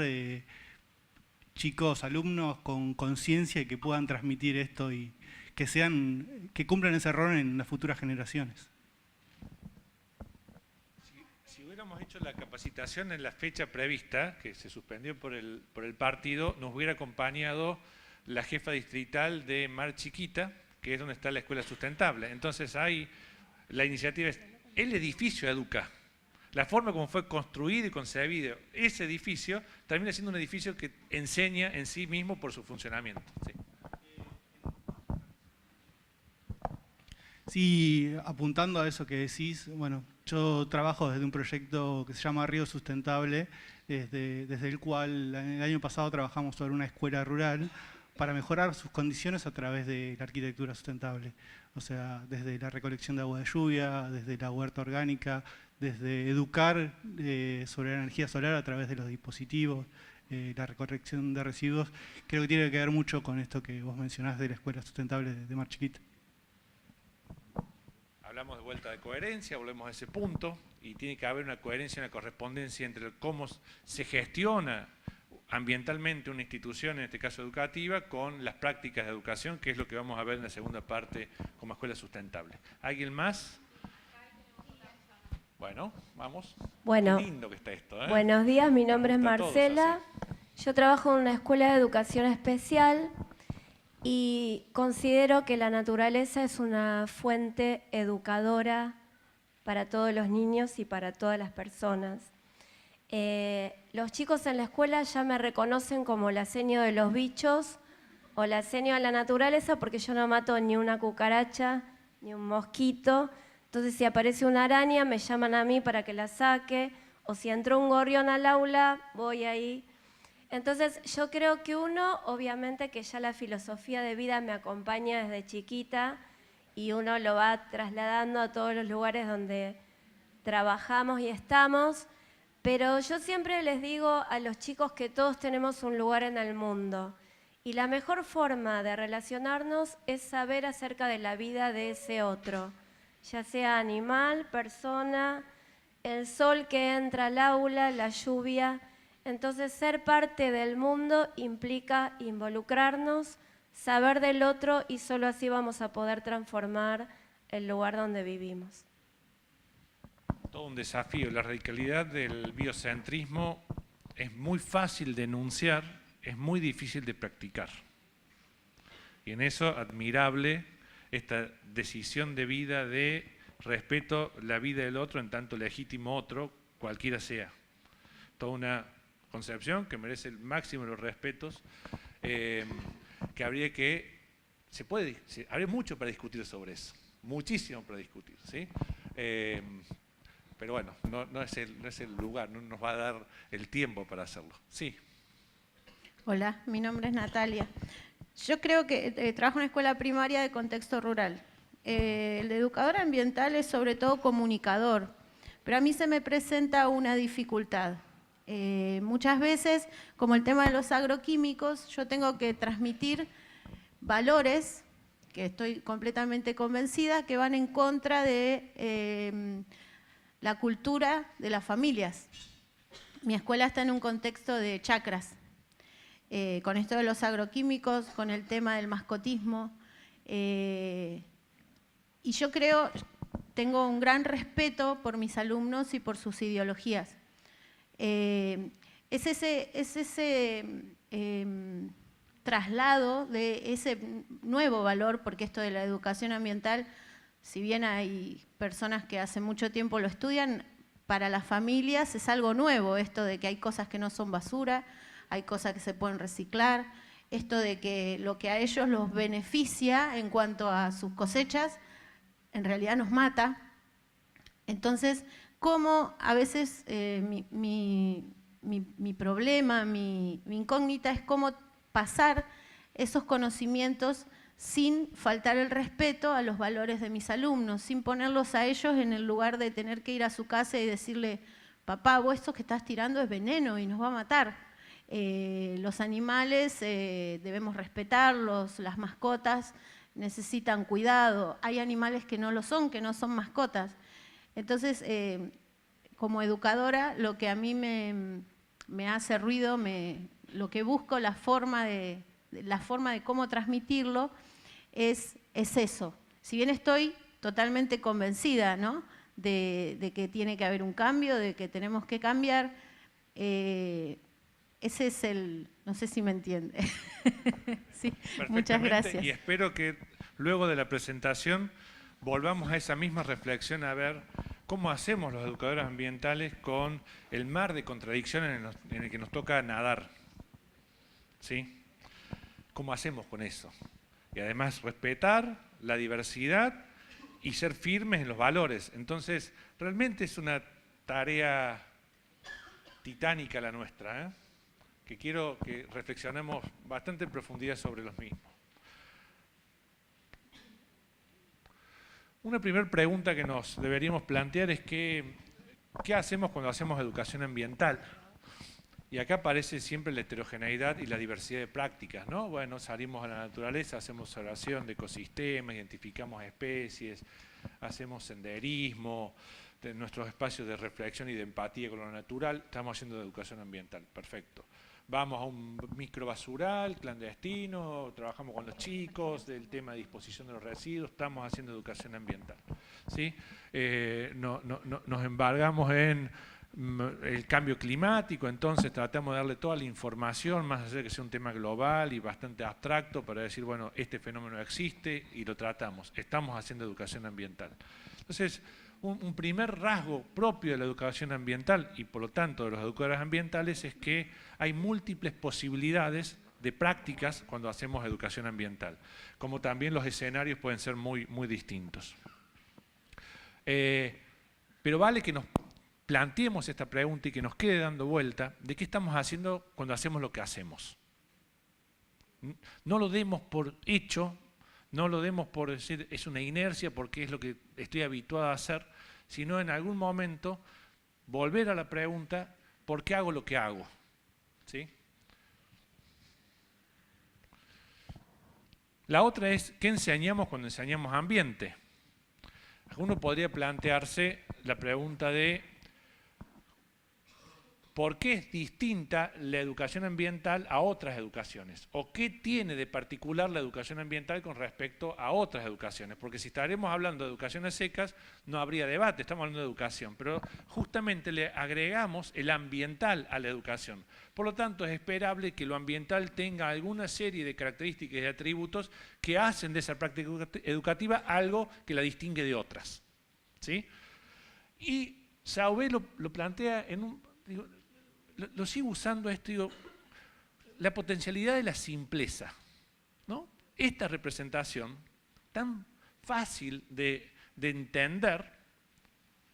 [SPEAKER 16] chicos, alumnos con conciencia y que puedan transmitir esto y que cumplan ese rol en las futuras generaciones.
[SPEAKER 8] Si hubiéramos hecho la capacitación en la fecha prevista, que se suspendió por el partido, nos hubiera acompañado la jefa distrital de Mar Chiquita, que es donde está la escuela sustentable. Entonces ahí la iniciativa es el edificio educa. La forma como fue construido y concebido ese edificio termina siendo un edificio que enseña en sí mismo por su funcionamiento. Sí.
[SPEAKER 16] Sí, apuntando a eso que decís, bueno, yo trabajo desde un proyecto que se llama Río Sustentable, desde el cual el año pasado trabajamos sobre una escuela rural para mejorar sus condiciones a través de la arquitectura sustentable. O sea, desde la recolección de agua de lluvia, desde la huerta orgánica, desde educar sobre la energía solar a través de los dispositivos, la recolección de residuos. Creo que tiene que ver mucho con esto que vos mencionás de la escuela sustentable de Mar Chiquita.
[SPEAKER 8] Hablamos de vuelta de coherencia, volvemos a ese punto, y tiene que haber una coherencia, una correspondencia entre cómo se gestiona ambientalmente una institución, en este caso educativa, con las prácticas de educación, que es lo que vamos a ver en la segunda parte como escuela sustentable. ¿Alguien más? Bueno, vamos.
[SPEAKER 17] Bueno,
[SPEAKER 8] qué lindo que está esto, ¿eh?
[SPEAKER 17] Buenos días, mi nombre es Marcela. Yo trabajo en una escuela de educación especial y considero que la naturaleza es una fuente educadora para todos los niños y para todas las personas. Los chicos en la escuela ya me reconocen como la seño de los bichos o la seño de la naturaleza, porque yo no mato ni una cucaracha ni un mosquito. Entonces, si aparece una araña, me llaman a mí para que la saque, o si entró un gorrión al aula, voy ahí. Entonces, yo creo que uno, obviamente que ya la filosofía de vida me acompaña desde chiquita y uno lo va trasladando a todos los lugares donde trabajamos y estamos, pero yo siempre les digo a los chicos que todos tenemos un lugar en el mundo y la mejor forma de relacionarnos es saber acerca de la vida de ese otro, ya sea animal, persona, el sol que entra al aula, la lluvia. Entonces, ser parte del mundo implica involucrarnos, saber del otro y solo así vamos a poder transformar el lugar donde vivimos.
[SPEAKER 8] Todo un desafío. La radicalidad del biocentrismo es muy fácil de enunciar, es muy difícil de practicar. Y en eso, admirable esta decisión de vida de respeto la vida del otro en tanto legítimo otro, cualquiera sea. Toda una concepción que merece el máximo de los respetos, que habría que, habría mucho para discutir sobre eso, muchísimo para discutir, ¿sí? Pero bueno, no es el lugar, no nos va a dar el tiempo para hacerlo. Sí.
[SPEAKER 18] Hola, mi nombre es Natalia. Yo creo que trabajo en una escuela primaria de contexto rural. El educador ambiental es sobre todo comunicador, pero a mí se me presenta una dificultad. Muchas veces, como el tema de los agroquímicos, yo tengo que transmitir valores, que estoy completamente convencida, que van en contra de la cultura de las familias. Mi escuela está en un contexto de chacras, con esto de los agroquímicos, con el tema del mascotismo, y yo creo, tengo un gran respeto por mis alumnos y por sus ideologías. Es ese traslado de ese nuevo valor, porque esto de la educación ambiental, si bien hay personas que hace mucho tiempo lo estudian, para las familias es algo nuevo, esto de que hay cosas que no son basura, hay cosas que se pueden reciclar, esto de que lo que a ellos los beneficia en cuanto a sus cosechas, en realidad nos mata. Entonces, cómo a veces mi problema, mi incógnita es cómo pasar esos conocimientos sin faltar el respeto a los valores de mis alumnos, sin ponerlos a ellos en el lugar de tener que ir a su casa y decirle, papá, vos esto que estás tirando es veneno y nos va a matar. Los animales debemos respetarlos, las mascotas necesitan cuidado, hay animales que no lo son, que no son mascotas. Entonces, como educadora, lo que a mí me hace ruido, lo que busco, la forma de cómo transmitirlo, es eso. Si bien estoy totalmente convencida, ¿no?, de que tiene que haber un cambio, de que tenemos que cambiar, ese es no sé si me entiende. Sí, muchas gracias.
[SPEAKER 8] Y espero que luego de la presentación volvamos a esa misma reflexión a ver cómo hacemos los educadores ambientales con el mar de contradicciones en el que nos toca nadar. ¿Sí? ¿Cómo hacemos con eso? Y además respetar la diversidad y ser firmes en los valores. Entonces, realmente es una tarea titánica la nuestra, ¿eh?, que quiero que reflexionemos bastante en profundidad sobre los mismos. Una primera pregunta que nos deberíamos plantear es ¿qué hacemos cuando hacemos educación ambiental? Y acá aparece siempre la heterogeneidad y la diversidad de prácticas, ¿no? Bueno, salimos a la naturaleza, hacemos observación de ecosistemas, identificamos especies, hacemos senderismo, de nuestros espacios de reflexión y de empatía con lo natural, estamos haciendo educación ambiental, perfecto. Vamos a un microbasural clandestino, trabajamos con los chicos del tema de disposición de los residuos, estamos haciendo educación ambiental, ¿sí? Nos embargamos en el cambio climático, entonces tratamos de darle toda la información, más allá de que sea un tema global y bastante abstracto, para decir, bueno, este fenómeno existe y lo tratamos, estamos haciendo educación ambiental. Entonces, un primer rasgo propio de la educación ambiental y por lo tanto de los educadores ambientales es que hay múltiples posibilidades de prácticas cuando hacemos educación ambiental, como también los escenarios pueden ser muy distintos. Pero vale que nos planteemos esta pregunta y que nos quede dando vuelta de qué estamos haciendo cuando hacemos lo que hacemos. No lo demos por hecho, no lo demos por decir es una inercia porque es lo que estoy habituado a hacer, sino en algún momento volver a la pregunta ¿por qué hago lo que hago? ¿Sí? La otra es ¿qué enseñamos cuando enseñamos ambiente? Uno podría plantearse la pregunta de ¿por qué es distinta la educación ambiental a otras educaciones? ¿O qué tiene de particular la educación ambiental con respecto a otras educaciones? Porque si estaremos hablando de educaciones secas, no habría debate, estamos hablando de educación. Pero justamente le agregamos el ambiental a la educación. Por lo tanto, es esperable que lo ambiental tenga alguna serie de características y atributos que hacen de esa práctica educativa algo que la distingue de otras. ¿Sí? Y Sauvé lo plantea en un... Lo sigo usando esto, digo, la potencialidad de la simpleza, ¿no? Esta representación tan fácil de entender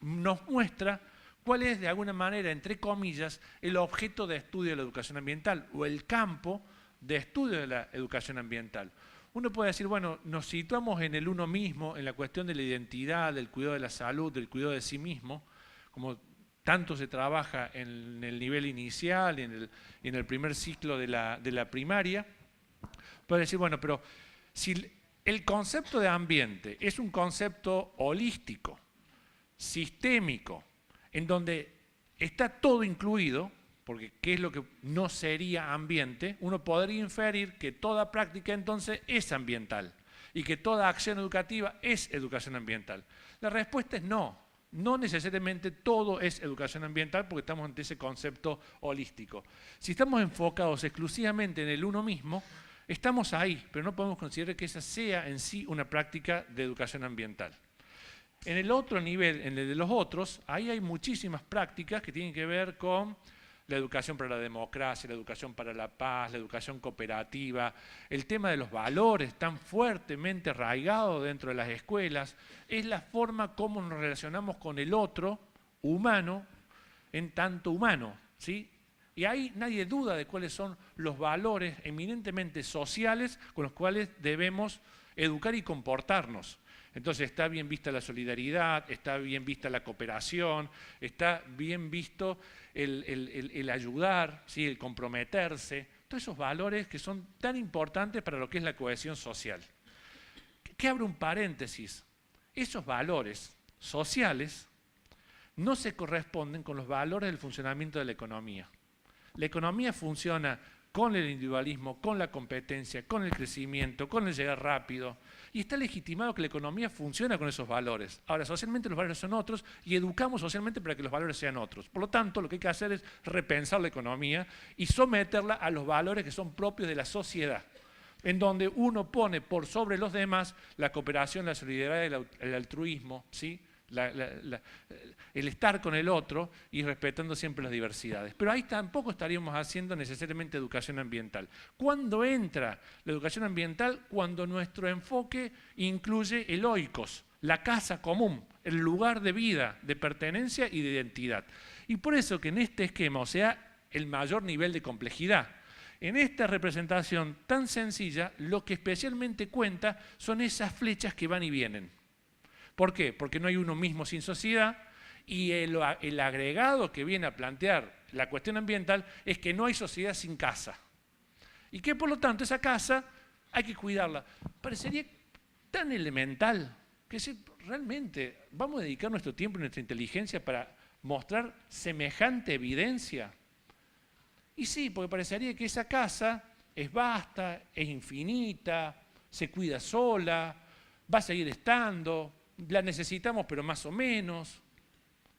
[SPEAKER 8] nos muestra cuál es de alguna manera, entre comillas, el objeto de estudio de la educación ambiental o el campo de estudio de la educación ambiental. Uno puede decir, bueno, nos situamos en el uno mismo, en la cuestión de la identidad, del cuidado de la salud, del cuidado de sí mismo, como tanto se trabaja en el nivel inicial y en el primer ciclo de la primaria. Puede decir, bueno, pero si el concepto de ambiente es un concepto holístico, sistémico, en donde está todo incluido, porque ¿qué es lo que no sería ambiente? Uno podría inferir que toda práctica entonces es ambiental y que toda acción educativa es educación ambiental. La respuesta es no. No necesariamente todo es educación ambiental porque estamos ante ese concepto holístico. Si estamos enfocados exclusivamente en el uno mismo, estamos ahí, pero no podemos considerar que esa sea en sí una práctica de educación ambiental. En el otro nivel, en el de los otros, ahí hay muchísimas prácticas que tienen que ver con la educación para la democracia, la educación para la paz, la educación cooperativa, el tema de los valores tan fuertemente arraigados dentro de las escuelas, es la forma como nos relacionamos con el otro humano en tanto humano, ¿sí? Y ahí nadie duda de cuáles son los valores eminentemente sociales con los cuales debemos educar y comportarnos. Entonces está bien vista la solidaridad, está bien vista la cooperación, está bien visto el ayudar, ¿sí? El comprometerse, todos esos valores que son tan importantes para lo que es la cohesión social. Que abro un paréntesis, esos valores sociales no se corresponden con los valores del funcionamiento de la economía. La economía funciona con el individualismo, con la competencia, con el crecimiento, con el llegar rápido. Y está legitimado que la economía funciona con esos valores. Ahora, socialmente los valores son otros y educamos socialmente para que los valores sean otros. Por lo tanto, lo que hay que hacer es repensar la economía y someterla a los valores que son propios de la sociedad, en donde uno pone por sobre los demás la cooperación, la solidaridad, el altruismo, ¿sí? El estar con el otro y respetando siempre las diversidades. Pero ahí tampoco estaríamos haciendo necesariamente educación ambiental. ¿Cuándo entra la educación ambiental? Cuando nuestro enfoque incluye el oikos, la casa común, el lugar de vida, de pertenencia y de identidad. Y por eso que en este esquema, o sea, el mayor nivel de complejidad, en esta representación tan sencilla, lo que especialmente cuenta son esas flechas que van y vienen. ¿Por qué? Porque no hay uno mismo sin sociedad y el agregado que viene a plantear la cuestión ambiental es que no hay sociedad sin casa. Y que por lo tanto esa casa hay que cuidarla. Parecería tan elemental que realmente vamos a dedicar nuestro tiempo y nuestra inteligencia para mostrar semejante evidencia. Y sí, porque parecería que esa casa es vasta, es infinita, se cuida sola, va a seguir estando, la necesitamos pero más o menos.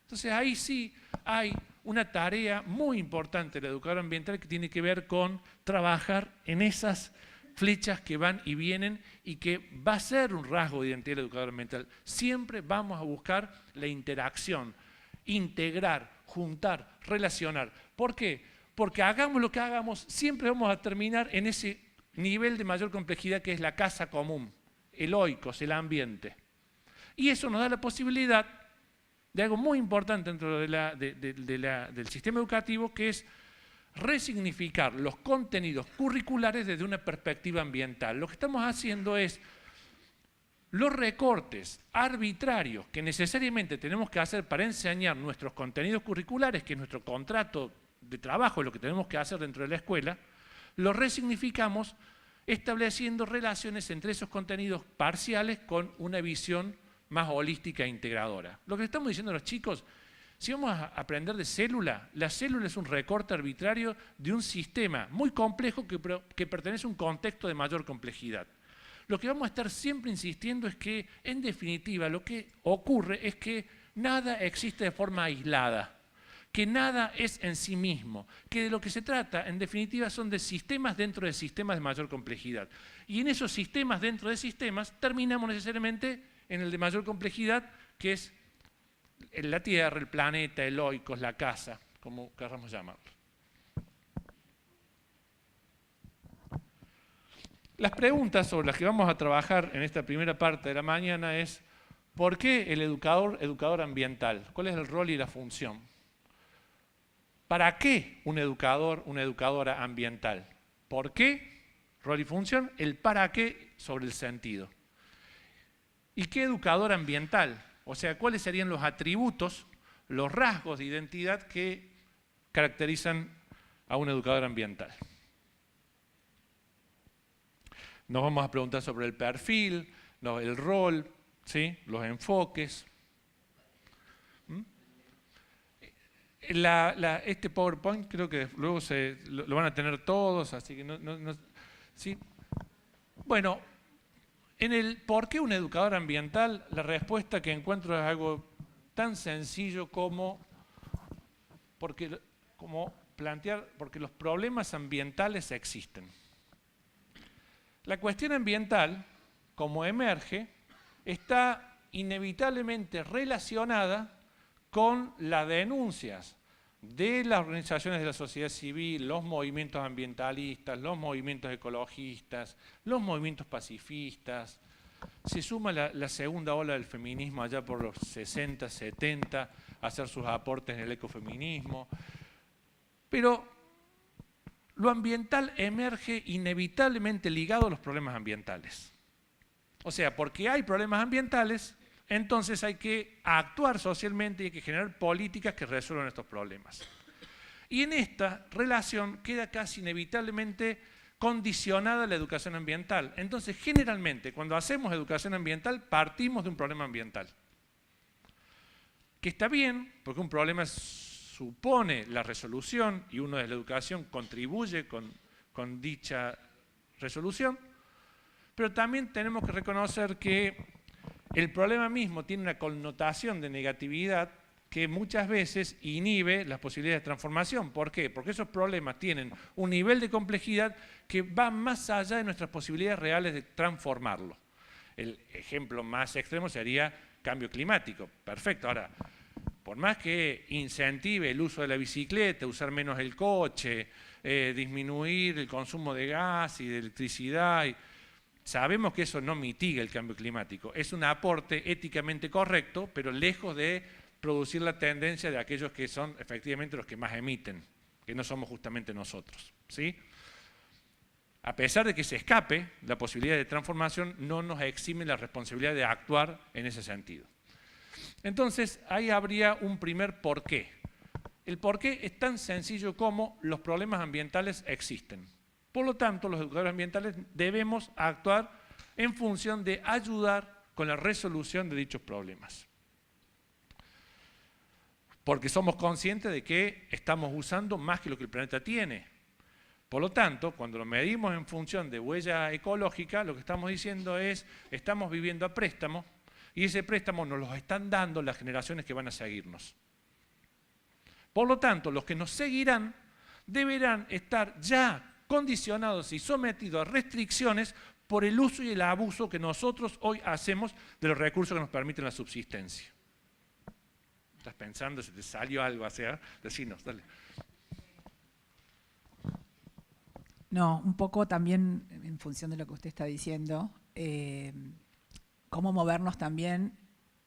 [SPEAKER 8] Entonces ahí sí hay una tarea muy importante del educador ambiental que tiene que ver con trabajar en esas flechas que van y vienen y que va a ser un rasgo de identidad del educador ambiental. Siempre vamos a buscar la interacción, integrar, juntar, relacionar. ¿Por qué? Porque hagamos lo que hagamos, siempre vamos a terminar en ese nivel de mayor complejidad que es la casa común, el oikos, el ambiente. Y eso nos da la posibilidad de algo muy importante dentro del sistema educativo, que es resignificar los contenidos curriculares desde una perspectiva ambiental. Lo que estamos haciendo es los recortes arbitrarios que necesariamente tenemos que hacer para enseñar nuestros contenidos curriculares, que es nuestro contrato de trabajo, lo que tenemos que hacer dentro de la escuela, lo resignificamos estableciendo relaciones entre esos contenidos parciales con una visión más holística e integradora. Lo que estamos diciendo a los chicos, si vamos a aprender de célula, la célula es un recorte arbitrario de un sistema muy complejo que pertenece a un contexto de mayor complejidad. Lo que vamos a estar siempre insistiendo es que, en definitiva, lo que ocurre es que nada existe de forma aislada, que nada es en sí mismo, que de lo que se trata, en definitiva, son de sistemas dentro de sistemas de mayor complejidad. Y en esos sistemas dentro de sistemas terminamos necesariamente en el de mayor complejidad, que es la Tierra, el planeta, el oikos, la casa, como queramos llamarlo. Las preguntas sobre las que vamos a trabajar en esta primera parte de la mañana es: ¿por qué el educador ambiental? ¿Cuál es el rol y la función? ¿Para qué un educador, una educadora ambiental? ¿Por qué? Rol y función. El para qué sobre el sentido. ¿Y qué educador ambiental? O sea, ¿cuáles serían los atributos, los rasgos de identidad que caracterizan a un educador ambiental? Nos vamos a preguntar sobre el perfil, el rol, ¿sí? Los enfoques. Este PowerPoint creo que luego lo van a tener todos, así que ¿sí? Bueno, en el ¿por qué un educador ambiental? La respuesta que encuentro es algo tan sencillo como porque los problemas ambientales existen. La cuestión ambiental, como emerge, está inevitablemente relacionada con las denuncias de las organizaciones de la sociedad civil, los movimientos ambientalistas, los movimientos ecologistas, los movimientos pacifistas. Se suma la segunda ola del feminismo allá por los 60, 70, a hacer sus aportes en el ecofeminismo. Pero lo ambiental emerge inevitablemente ligado a los problemas ambientales. O sea, porque hay problemas ambientales, entonces hay que actuar socialmente y hay que generar políticas que resuelvan estos problemas. Y en esta relación queda casi inevitablemente condicionada la educación ambiental. Entonces, generalmente, cuando hacemos educación ambiental, partimos de un problema ambiental. Que está bien, porque un problema supone la resolución y uno de la educación contribuye con dicha resolución, pero también tenemos que reconocer que el problema mismo tiene una connotación de negatividad que muchas veces inhibe las posibilidades de transformación. ¿Por qué? Porque esos problemas tienen un nivel de complejidad que va más allá de nuestras posibilidades reales de transformarlo. El ejemplo más extremo sería cambio climático. Perfecto. Ahora, por más que incentive el uso de la bicicleta, usar menos el coche, disminuir el consumo de gas y de electricidad, sabemos que eso no mitiga el cambio climático. Es un aporte éticamente correcto, pero lejos de producir la tendencia de aquellos que son efectivamente los que más emiten, que no somos justamente nosotros, ¿sí? A pesar de que se escape la posibilidad de transformación, no nos exime la responsabilidad de actuar en ese sentido. Entonces, ahí habría un primer porqué. El porqué es tan sencillo como los problemas ambientales existen. Por lo tanto, los educadores ambientales debemos actuar en función de ayudar con la resolución de dichos problemas. Porque somos conscientes de que estamos usando más que lo que el planeta tiene. Por lo tanto, cuando lo medimos en función de huella ecológica, lo que estamos diciendo es, estamos viviendo a préstamo y ese préstamo nos lo están dando las generaciones que van a seguirnos. Por lo tanto, los que nos seguirán deberán estar ya condicionados y sometidos a restricciones por el uso y el abuso que nosotros hoy hacemos de los recursos que nos permiten la subsistencia. ¿Estás pensando si te salió algo así? Decinos, dale.
[SPEAKER 19] No, un poco también en función de lo que usted está diciendo, cómo movernos también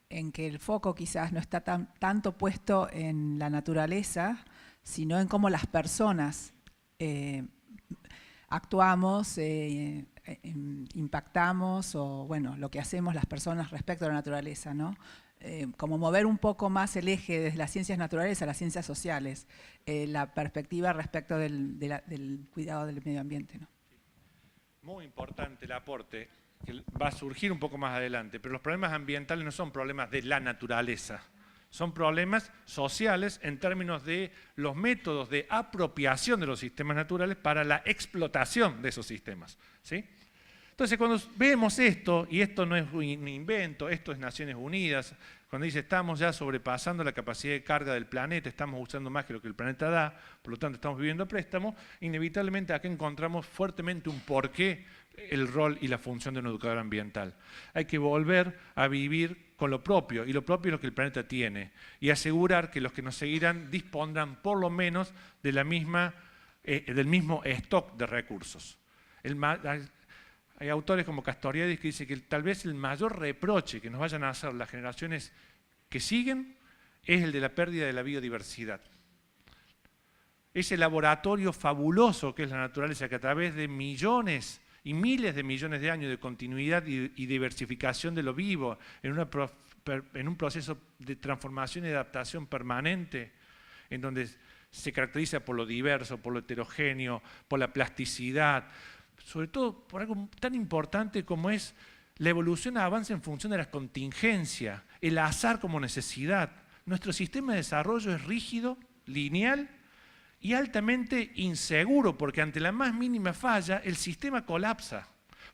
[SPEAKER 19] en que el foco quizás no está tanto puesto en la naturaleza, sino en cómo las personas actuamos, impactamos, o bueno, lo que hacemos las personas respecto a la naturaleza, ¿no? Como mover un poco más el eje desde las ciencias naturales a las ciencias sociales, la perspectiva respecto del cuidado del medio ambiente, ¿no?
[SPEAKER 8] Muy importante el aporte, que va a surgir un poco más adelante, pero los problemas ambientales no son problemas de la naturaleza, son problemas sociales en términos de los métodos de apropiación de los sistemas naturales para la explotación de esos sistemas, ¿sí? Entonces, cuando vemos esto, y esto no es un invento, esto es Naciones Unidas, cuando dice estamos ya sobrepasando la capacidad de carga del planeta, estamos usando más que lo que el planeta da, por lo tanto estamos viviendo a préstamo, inevitablemente acá encontramos fuertemente un porqué el rol y la función de un educador ambiental. Hay que volver a vivir con lo propio, y lo propio es lo que el planeta tiene, y asegurar que los que nos seguirán dispondrán por lo menos de la misma, del mismo stock de recursos. Hay autores como Castoriadis que dicen que tal vez el mayor reproche que nos vayan a hacer las generaciones que siguen es el de la pérdida de la biodiversidad. Ese laboratorio fabuloso que es la naturaleza, que a través de millones y miles de millones de años de continuidad y diversificación de lo vivo, en un proceso de transformación y adaptación permanente, en donde se caracteriza por lo diverso, por lo heterogéneo, por la plasticidad, sobre todo por algo tan importante como es la evolución avanza en función de las contingencias, el azar como necesidad. Nuestro sistema de desarrollo es rígido, lineal y altamente inseguro, porque ante la más mínima falla el sistema colapsa.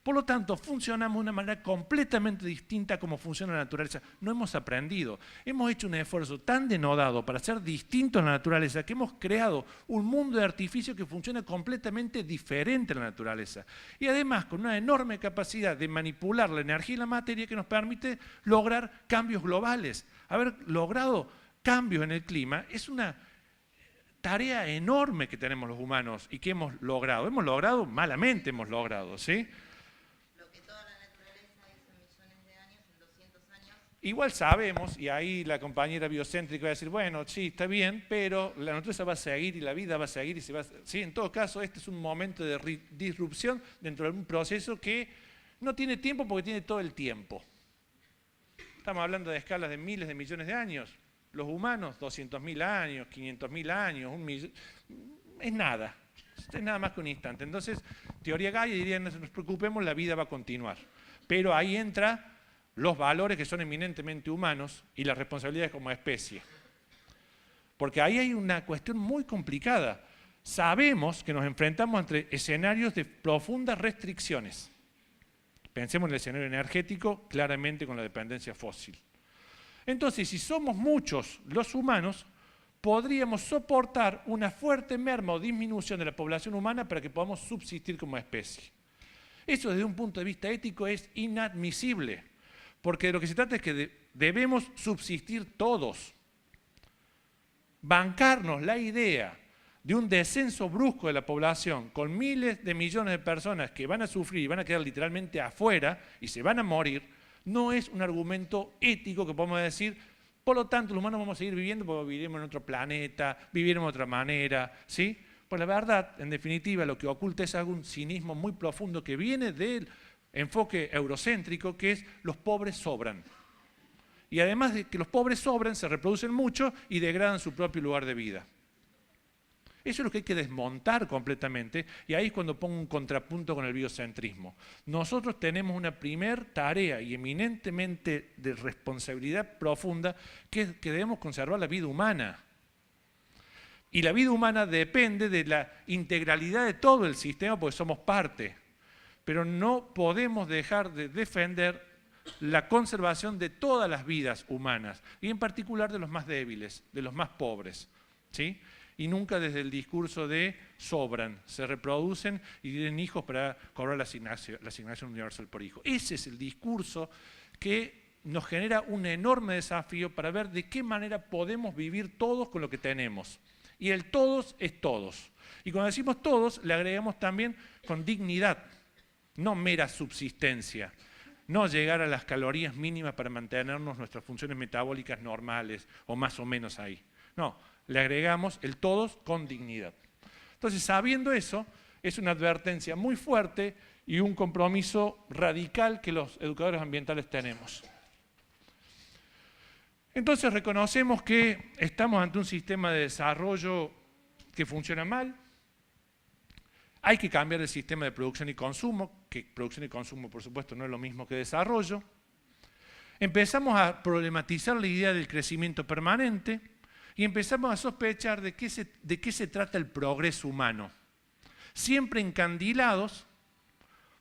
[SPEAKER 8] Por lo tanto, funcionamos de una manera completamente distinta a cómo funciona la naturaleza. No hemos aprendido. Hemos hecho un esfuerzo tan denodado para ser distintos a la naturaleza que hemos creado un mundo de artificio que funciona completamente diferente a la naturaleza. Y además con una enorme capacidad de manipular la energía y la materia que nos permite lograr cambios globales. Haber logrado cambios en el clima es una tarea enorme que tenemos los humanos y que hemos logrado. Hemos logrado, malamente hemos logrado, ¿sí? Igual sabemos, y ahí la compañera biocéntrica va a decir, bueno, sí, está bien, pero la naturaleza va a seguir y la vida va a seguir y se va a... Sí, en todo caso, este es un momento de disrupción dentro de un proceso que no tiene tiempo porque tiene todo el tiempo. Estamos hablando de escalas de miles de millones de años. Los humanos, 200.000 años, 500.000 años, 1 millón... Es nada. Es nada más que un instante. Entonces, teoría Gaia diría, no nos preocupemos, la vida va a continuar. Pero ahí entra los valores que son eminentemente humanos y las responsabilidades como especie. Porque ahí hay una cuestión muy complicada. Sabemos que nos enfrentamos entre escenarios de profundas restricciones. Pensemos en el escenario energético, claramente con la dependencia fósil. Entonces, si somos muchos los humanos, podríamos soportar una fuerte merma o disminución de la población humana para que podamos subsistir como especie. Eso desde un punto de vista ético es inadmisible. Porque de lo que se trata es que debemos subsistir todos. Bancarnos la idea de un descenso brusco de la población con miles de millones de personas que van a sufrir y van a quedar literalmente afuera y se van a morir, no es un argumento ético que podemos decir, por lo tanto los humanos vamos a seguir viviendo porque viviremos en otro planeta, viviremos de otra manera, ¿sí? Pues la verdad, en definitiva, lo que oculta es algún cinismo muy profundo que viene del enfoque eurocéntrico, que es los pobres sobran. Y además de que los pobres sobran, se reproducen mucho y degradan su propio lugar de vida. Eso es lo que hay que desmontar completamente, y ahí es cuando pongo un contrapunto con el biocentrismo. Nosotros tenemos una primer tarea y eminentemente de responsabilidad profunda, que es que debemos conservar la vida humana. Y la vida humana depende de la integralidad de todo el sistema, porque somos parte. Pero no podemos dejar de defender la conservación de todas las vidas humanas, y en particular de los más débiles, de los más pobres, ¿sí? y nunca desde el discurso de sobran, se reproducen y tienen hijos para cobrar la asignación universal por hijo. Ese es el discurso que nos genera un enorme desafío para ver de qué manera podemos vivir todos con lo que tenemos. Y el todos es todos. Y cuando decimos todos, le agregamos también con dignidad, no mera subsistencia, no llegar a las calorías mínimas para mantenernos nuestras funciones metabólicas normales o más o menos ahí. No, le agregamos el todos con dignidad. Entonces, sabiendo eso, es una advertencia muy fuerte y un compromiso radical que los educadores ambientales tenemos. Entonces reconocemos que estamos ante un sistema de desarrollo que funciona mal. Hay que cambiar el sistema de producción y consumo, que producción y consumo por supuesto no es lo mismo que desarrollo. Empezamos a problematizar la idea del crecimiento permanente y empezamos a sospechar de qué se trata el progreso humano. Siempre encandilados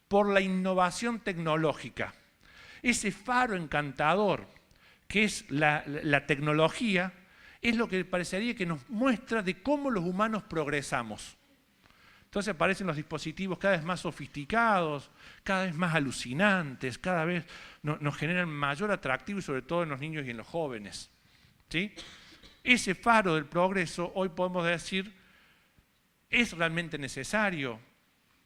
[SPEAKER 8] por la innovación tecnológica. Ese faro encantador que es la tecnología, es lo que parecería que nos muestra de cómo los humanos progresamos. Entonces aparecen los dispositivos cada vez más sofisticados, cada vez más alucinantes, cada vez nos generan mayor atractivo y sobre todo en los niños y en los jóvenes. ¿Sí? Ese faro del progreso, hoy podemos decir, es realmente necesario.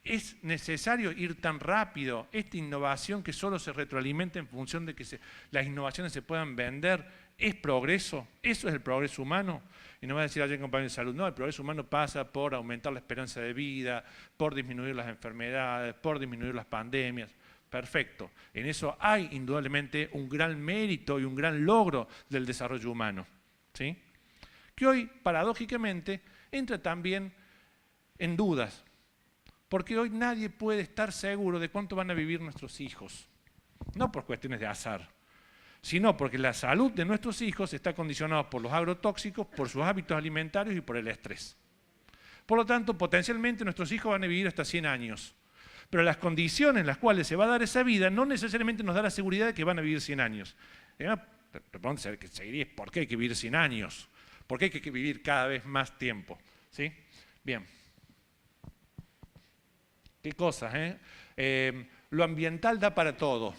[SPEAKER 8] ¿Es necesario ir tan rápido? Esta innovación que solo se retroalimenta en función de que las innovaciones se puedan vender, ¿es progreso? ¿Eso es el progreso humano? Y no va a decir alguien compañero de salud, no, el progreso humano pasa por aumentar la esperanza de vida, por disminuir las enfermedades, por disminuir las pandemias. Perfecto. En eso hay indudablemente un gran mérito y un gran logro del desarrollo humano. ¿Sí? Que hoy, paradójicamente, entra también en dudas. Porque hoy nadie puede estar seguro de cuánto van a vivir nuestros hijos. No por cuestiones de azar, sino porque la salud de nuestros hijos está condicionada por los agrotóxicos, por sus hábitos alimentarios y por el estrés. Por lo tanto, potencialmente nuestros hijos van a vivir hasta 100 años. Pero las condiciones en las cuales se va a dar esa vida no necesariamente nos da la seguridad de que van a vivir 100 años. La pregunta seguiría es ¿por qué hay que vivir 100 años? ¿Por qué hay que vivir cada vez más tiempo? ¿Sí? Bien. ¿Qué cosas? Lo ambiental da para todo.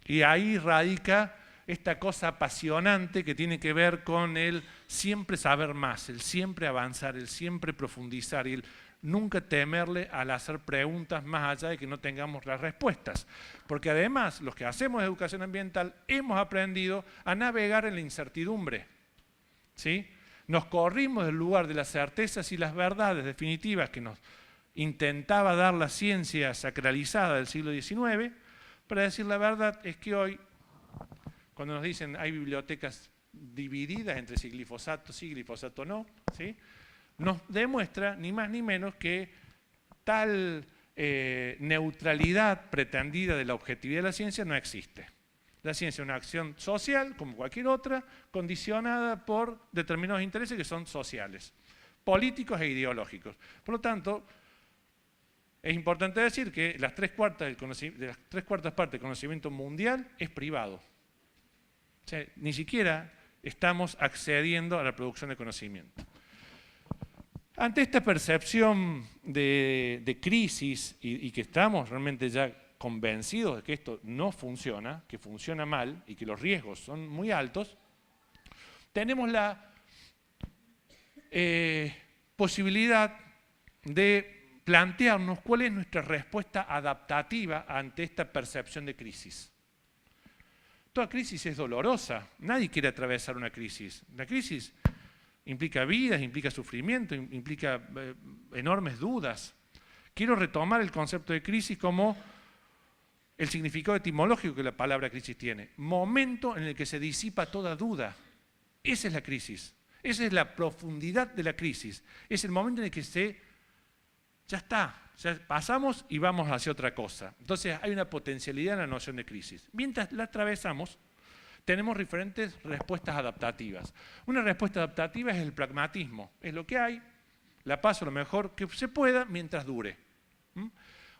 [SPEAKER 8] Y ahí radica esta cosa apasionante que tiene que ver con el siempre saber más, el siempre avanzar, el siempre profundizar y el nunca temerle al hacer preguntas más allá de que no tengamos las respuestas. Porque además, los que hacemos educación ambiental hemos aprendido a navegar en la incertidumbre. ¿Sí? Nos corrimos del lugar de las certezas y las verdades definitivas que nos intentaba dar la ciencia sacralizada del siglo XIX, para decir la verdad es que hoy, cuando nos dicen hay bibliotecas divididas entre si glifosato sí, glifosato no, ¿sí? Nos demuestra ni más ni menos que tal neutralidad pretendida de la objetividad de la ciencia no existe. La ciencia es una acción social, como cualquier otra, condicionada por determinados intereses que son sociales, políticos e ideológicos. Por lo tanto, es importante decir que las 3/4 partes del conocimiento mundial es privado. O sea, ni siquiera estamos accediendo a la producción de conocimiento. Ante esta percepción de crisis y que estamos realmente ya convencidos de que esto no funciona, que funciona mal y que los riesgos son muy altos, tenemos la posibilidad de plantearnos cuál es nuestra respuesta adaptativa ante esta percepción de crisis. Toda crisis es dolorosa, nadie quiere atravesar una crisis. La crisis implica vidas, implica sufrimiento, implica enormes dudas. Quiero retomar el concepto de crisis como el significado etimológico que la palabra crisis tiene. Momento en el que se disipa toda duda. Esa es la crisis, esa es la profundidad de la crisis. Es el momento en el que ya está, ya pasamos y vamos hacia otra cosa. Entonces hay una potencialidad en la noción de crisis. Mientras la atravesamos, tenemos diferentes respuestas adaptativas. Una respuesta adaptativa es el pragmatismo, es lo que hay, la paso lo mejor que se pueda mientras dure.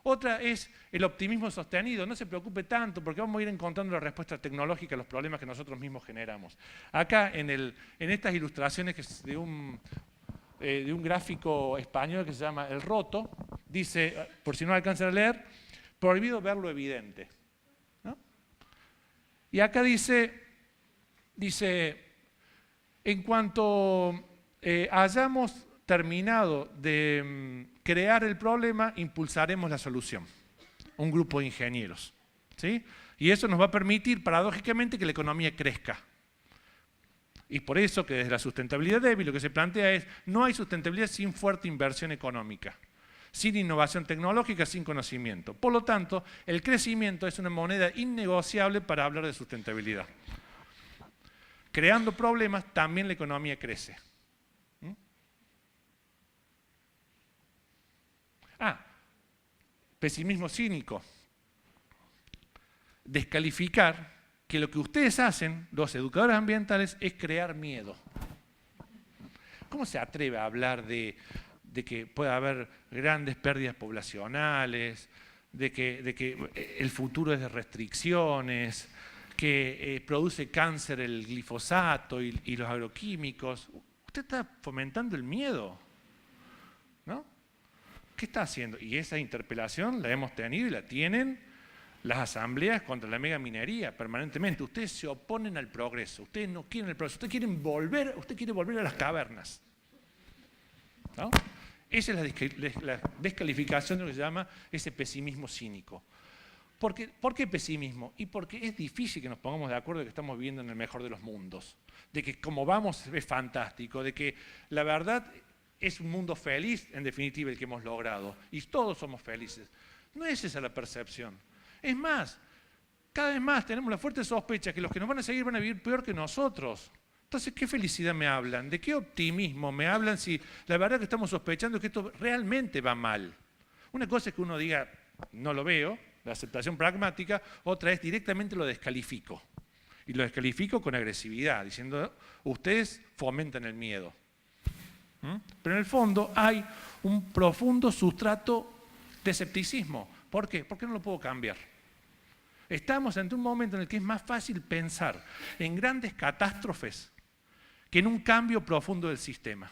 [SPEAKER 8] Otra es el optimismo sostenido, no se preocupe tanto porque vamos a ir encontrando la respuesta tecnológica a los problemas que nosotros mismos generamos. Acá en estas ilustraciones que es de un de un gráfico español que se llama El Roto. Dice, por si no alcanzan a leer, prohibido ver lo evidente, ¿no? Y acá dice, en cuanto hayamos terminado de crear el problema, impulsaremos la solución. Un grupo de ingenieros, ¿sí? Y eso nos va a permitir, paradójicamente, que la economía crezca. Y por eso que desde la sustentabilidad débil lo que se plantea es, no hay sustentabilidad sin fuerte inversión económica, sin innovación tecnológica, sin conocimiento. Por lo tanto, el crecimiento es una moneda innegociable para hablar de sustentabilidad. Creando problemas, también la economía crece. Pesimismo cínico. Descalificar que lo que ustedes hacen, los educadores ambientales, es crear miedo. ¿Cómo se atreve a hablar de que pueda haber grandes pérdidas poblacionales, de que el futuro es de restricciones, que produce cáncer el glifosato y los agroquímicos? Usted está fomentando el miedo, ¿no? ¿Qué está haciendo? Y esa interpelación la hemos tenido y la tienen las asambleas contra la megaminería permanentemente. Ustedes se oponen al progreso, ustedes no quieren el progreso, usted quiere volver a las cavernas, ¿no? Esa es la descalificación de lo que se llama ese pesimismo cínico. ¿Por qué pesimismo? Y porque es difícil que nos pongamos de acuerdo de que estamos viviendo en el mejor de los mundos, de que como vamos es fantástico, de que la verdad es un mundo feliz, en definitiva, el que hemos logrado, y todos somos felices. No es esa la percepción. Es más, cada vez más tenemos la fuerte sospecha que los que nos van a seguir van a vivir peor que nosotros. Entonces, ¿qué felicidad me hablan? ¿De qué optimismo me hablan si la verdad que estamos sospechando que esto realmente va mal? Una cosa es que uno diga, no lo veo, la aceptación pragmática, otra es directamente lo descalifico. Y lo descalifico con agresividad, diciendo, ustedes fomentan el miedo. Pero en el fondo hay un profundo sustrato de escepticismo. ¿Por qué? Porque no lo puedo cambiar. Estamos ante un momento en el que es más fácil pensar en grandes catástrofes que en un cambio profundo del sistema.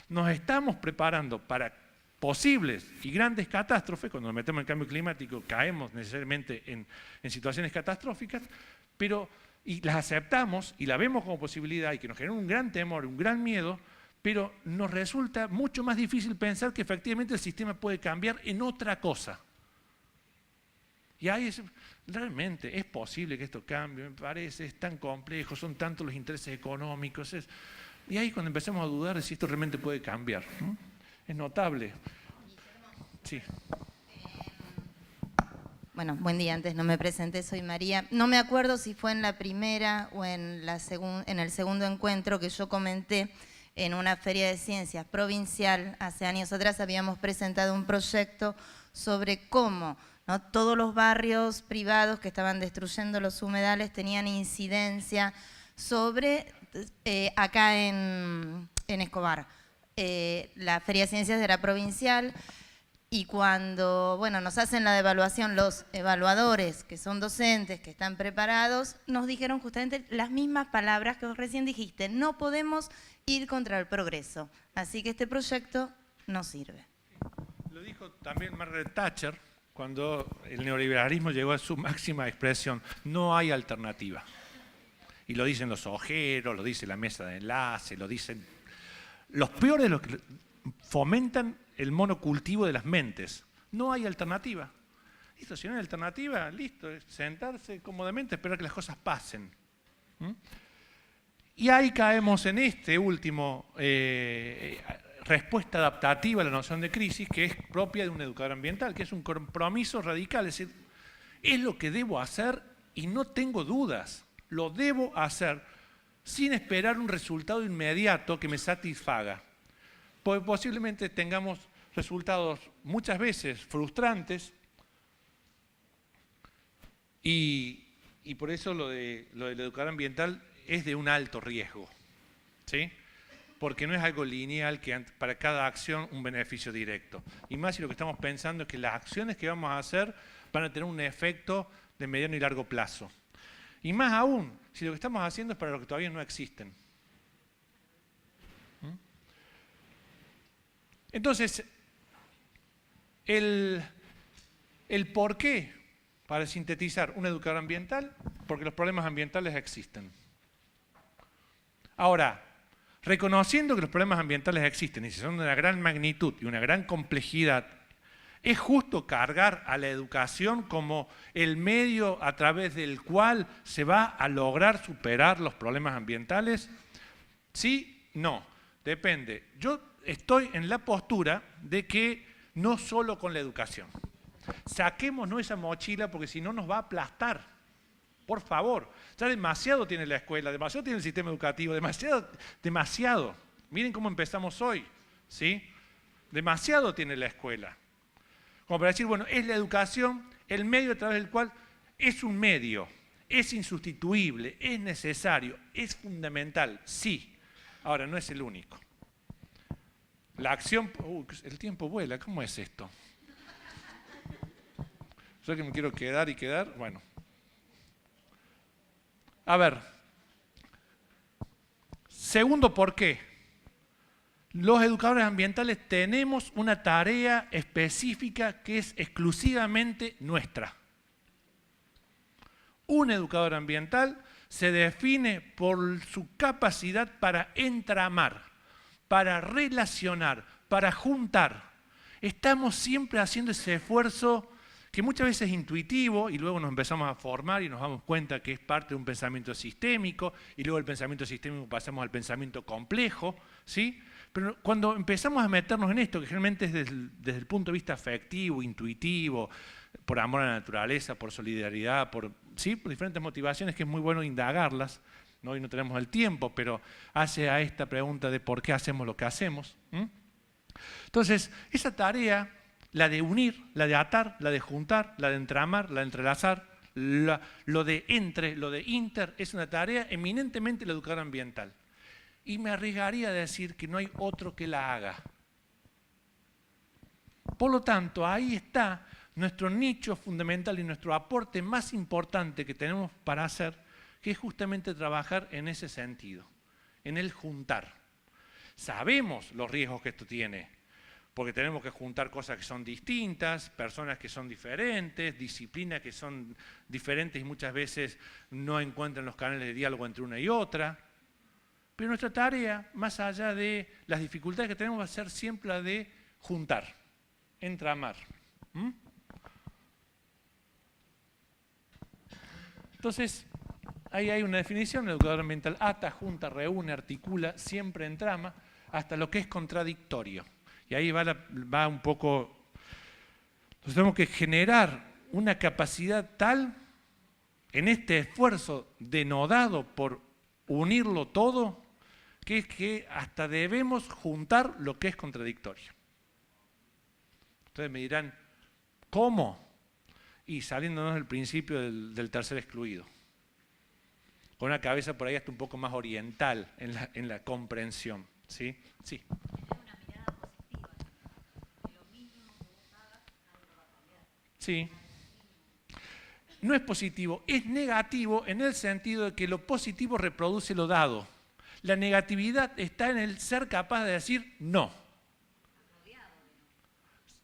[SPEAKER 8] Nos estamos preparando para posibles y grandes catástrofes. Cuando nos metemos en cambio climático caemos necesariamente en situaciones catastróficas, y las aceptamos y las vemos como posibilidad y que nos generan un gran temor, un gran miedo, pero nos resulta mucho más difícil pensar que efectivamente el sistema puede cambiar en otra cosa. Y ahí realmente es posible que esto cambie, me parece, es tan complejo, son tantos los intereses económicos. Y ahí cuando empezamos a dudar de si esto realmente puede cambiar. Es notable. Sí.
[SPEAKER 20] Bueno, buen día, antes no me presenté, soy María. No me acuerdo si fue en la primera o en el segundo encuentro que yo comenté. En una feria de ciencias provincial, hace años atrás, habíamos presentado un proyecto sobre cómo, ¿no?, todos los barrios privados que estaban destruyendo los humedales tenían incidencia sobre, acá en Escobar. La feria de ciencias era provincial y cuando nos hacen la evaluación, los evaluadores, que son docentes, que están preparados, nos dijeron justamente las mismas palabras que vos recién dijiste: no podemos ir contra el progreso, así que este proyecto no sirve.
[SPEAKER 8] Lo dijo también Margaret Thatcher cuando el neoliberalismo llegó a su máxima expresión: no hay alternativa. Y lo dicen los ojeros, lo dice la mesa de enlace, lo dicen los peores, los que fomentan el monocultivo de las mentes. No hay alternativa. Listo, si no hay alternativa, listo, es sentarse cómodamente, esperar que las cosas pasen. Y ahí caemos en este último respuesta adaptativa a la noción de crisis, que es propia de un educador ambiental, que es un compromiso radical, es decir, es lo que debo hacer y no tengo dudas, lo debo hacer sin esperar un resultado inmediato que me satisfaga. Porque posiblemente tengamos resultados muchas veces frustrantes y por eso lo del educador ambiental es de un alto riesgo, ¿sí? Porque no es algo lineal que para cada acción un beneficio directo. Y más si lo que estamos pensando es que las acciones que vamos a hacer van a tener un efecto de mediano y largo plazo. Y más aún, si lo que estamos haciendo es para lo que todavía no existen. Entonces, el por qué, para sintetizar, un educador ambiental, porque los problemas ambientales existen. Ahora, reconociendo que los problemas ambientales existen y si son de una gran magnitud y una gran complejidad, ¿es justo cargar a la educación como el medio a través del cual se va a lograr superar los problemas ambientales? Sí, no, depende. Yo estoy en la postura de que no solo con la educación. Saquémonos esa mochila porque si no nos va a aplastar. Por favor, ya demasiado tiene la escuela, demasiado tiene el sistema educativo, demasiado. Miren cómo empezamos hoy, ¿sí? Demasiado tiene la escuela. Como para decir, bueno, es la educación el medio a través del cual es un medio, es insustituible, es necesario, es fundamental, sí. Ahora, no es el único. La acción... el tiempo vuela, ¿cómo es esto? Yo que me quiero quedar y quedar, bueno. A ver, segundo por qué. Los educadores ambientales tenemos una tarea específica que es exclusivamente nuestra. Un educador ambiental se define por su capacidad para entramar, para relacionar, para juntar. Estamos siempre haciendo ese esfuerzo que muchas veces es intuitivo y luego nos empezamos a formar y nos damos cuenta que es parte de un pensamiento sistémico y luego del pensamiento sistémico pasamos al pensamiento complejo, ¿sí? Pero cuando empezamos a meternos en esto, que generalmente es desde el punto de vista afectivo, intuitivo, por amor a la naturaleza, por solidaridad, ¿sí? Por diferentes motivaciones que es muy bueno indagarlas, ¿no? Hoy no tenemos el tiempo, pero hace a esta pregunta de por qué hacemos lo que hacemos. Entonces, esa tarea, la de unir, la de atar, la de juntar, la de entramar, la de entrelazar, lo de entre, lo de inter, es una tarea eminentemente del educador ambiental. Y me arriesgaría a decir que no hay otro que la haga. Por lo tanto, ahí está nuestro nicho fundamental y nuestro aporte más importante que tenemos para hacer, que es justamente trabajar en ese sentido, en el juntar. Sabemos los riesgos que esto tiene, porque tenemos que juntar cosas que son distintas, personas que son diferentes, disciplinas que son diferentes y muchas veces no encuentran los canales de diálogo entre una y otra. Pero nuestra tarea, más allá de las dificultades que tenemos, va a ser siempre la de juntar, entramar. Entonces, ahí hay una definición, el educador ambiental ata, junta, reúne, articula, siempre entrama, hasta lo que es contradictorio. Y ahí va un poco... Entonces tenemos que generar una capacidad tal, en este esfuerzo denodado por unirlo todo, que es que hasta debemos juntar lo que es contradictorio. Ustedes me dirán, ¿cómo? Y saliéndonos del principio del tercer excluido. Con una cabeza por ahí hasta un poco más oriental en la comprensión. ¿Sí? Sí. Sí. No es positivo, es negativo en el sentido de que lo positivo reproduce lo dado. La negatividad está en el ser capaz de decir no.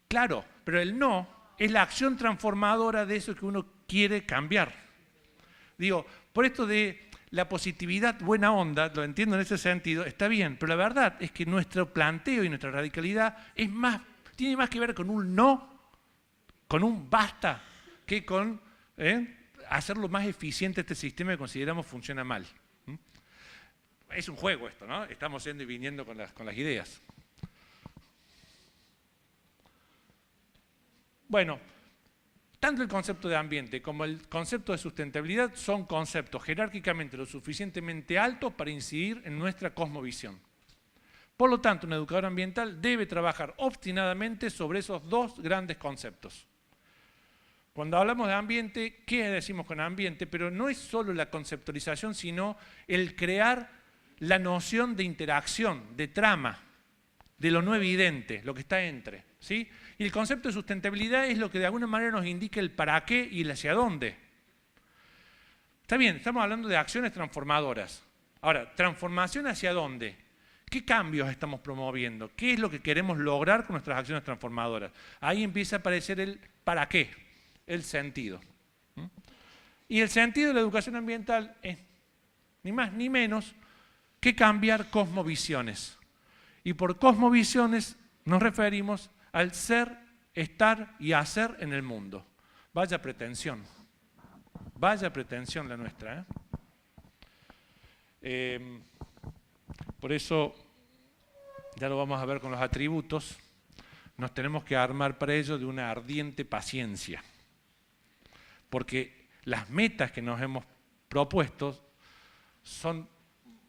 [SPEAKER 8] Claro, pero el no es la acción transformadora de eso que uno quiere cambiar. Digo, por esto de la positividad buena onda, lo entiendo en ese sentido, está bien, pero la verdad es que nuestro planteo y nuestra radicalidad tiene más que ver con un no, con un basta, que con hacerlo más eficiente este sistema que consideramos funciona mal. Es un juego esto, ¿no? Estamos yendo y viniendo con las ideas. Bueno, tanto el concepto de ambiente como el concepto de sustentabilidad son conceptos jerárquicamente lo suficientemente altos para incidir en nuestra cosmovisión. Por lo tanto, un educador ambiental debe trabajar obstinadamente sobre esos dos grandes conceptos. Cuando hablamos de ambiente, ¿qué decimos con ambiente? Pero no es solo la conceptualización, sino el crear la noción de interacción, de trama, de lo no evidente, lo que está entre, ¿sí? Y el concepto de sustentabilidad es lo que de alguna manera nos indica el para qué y el hacia dónde. Está bien, estamos hablando de acciones transformadoras. Ahora, ¿transformación hacia dónde? ¿Qué cambios estamos promoviendo? ¿Qué es lo que queremos lograr con nuestras acciones transformadoras? Ahí empieza a aparecer el para qué, el sentido. Y el sentido de la educación ambiental es ni más ni menos que cambiar cosmovisiones. Y por cosmovisiones nos referimos al ser, estar y hacer en el mundo. Vaya pretensión la nuestra. Por eso, ya lo vamos a ver con los atributos, nos tenemos que armar para ello de una ardiente paciencia. Porque las metas que nos hemos propuesto son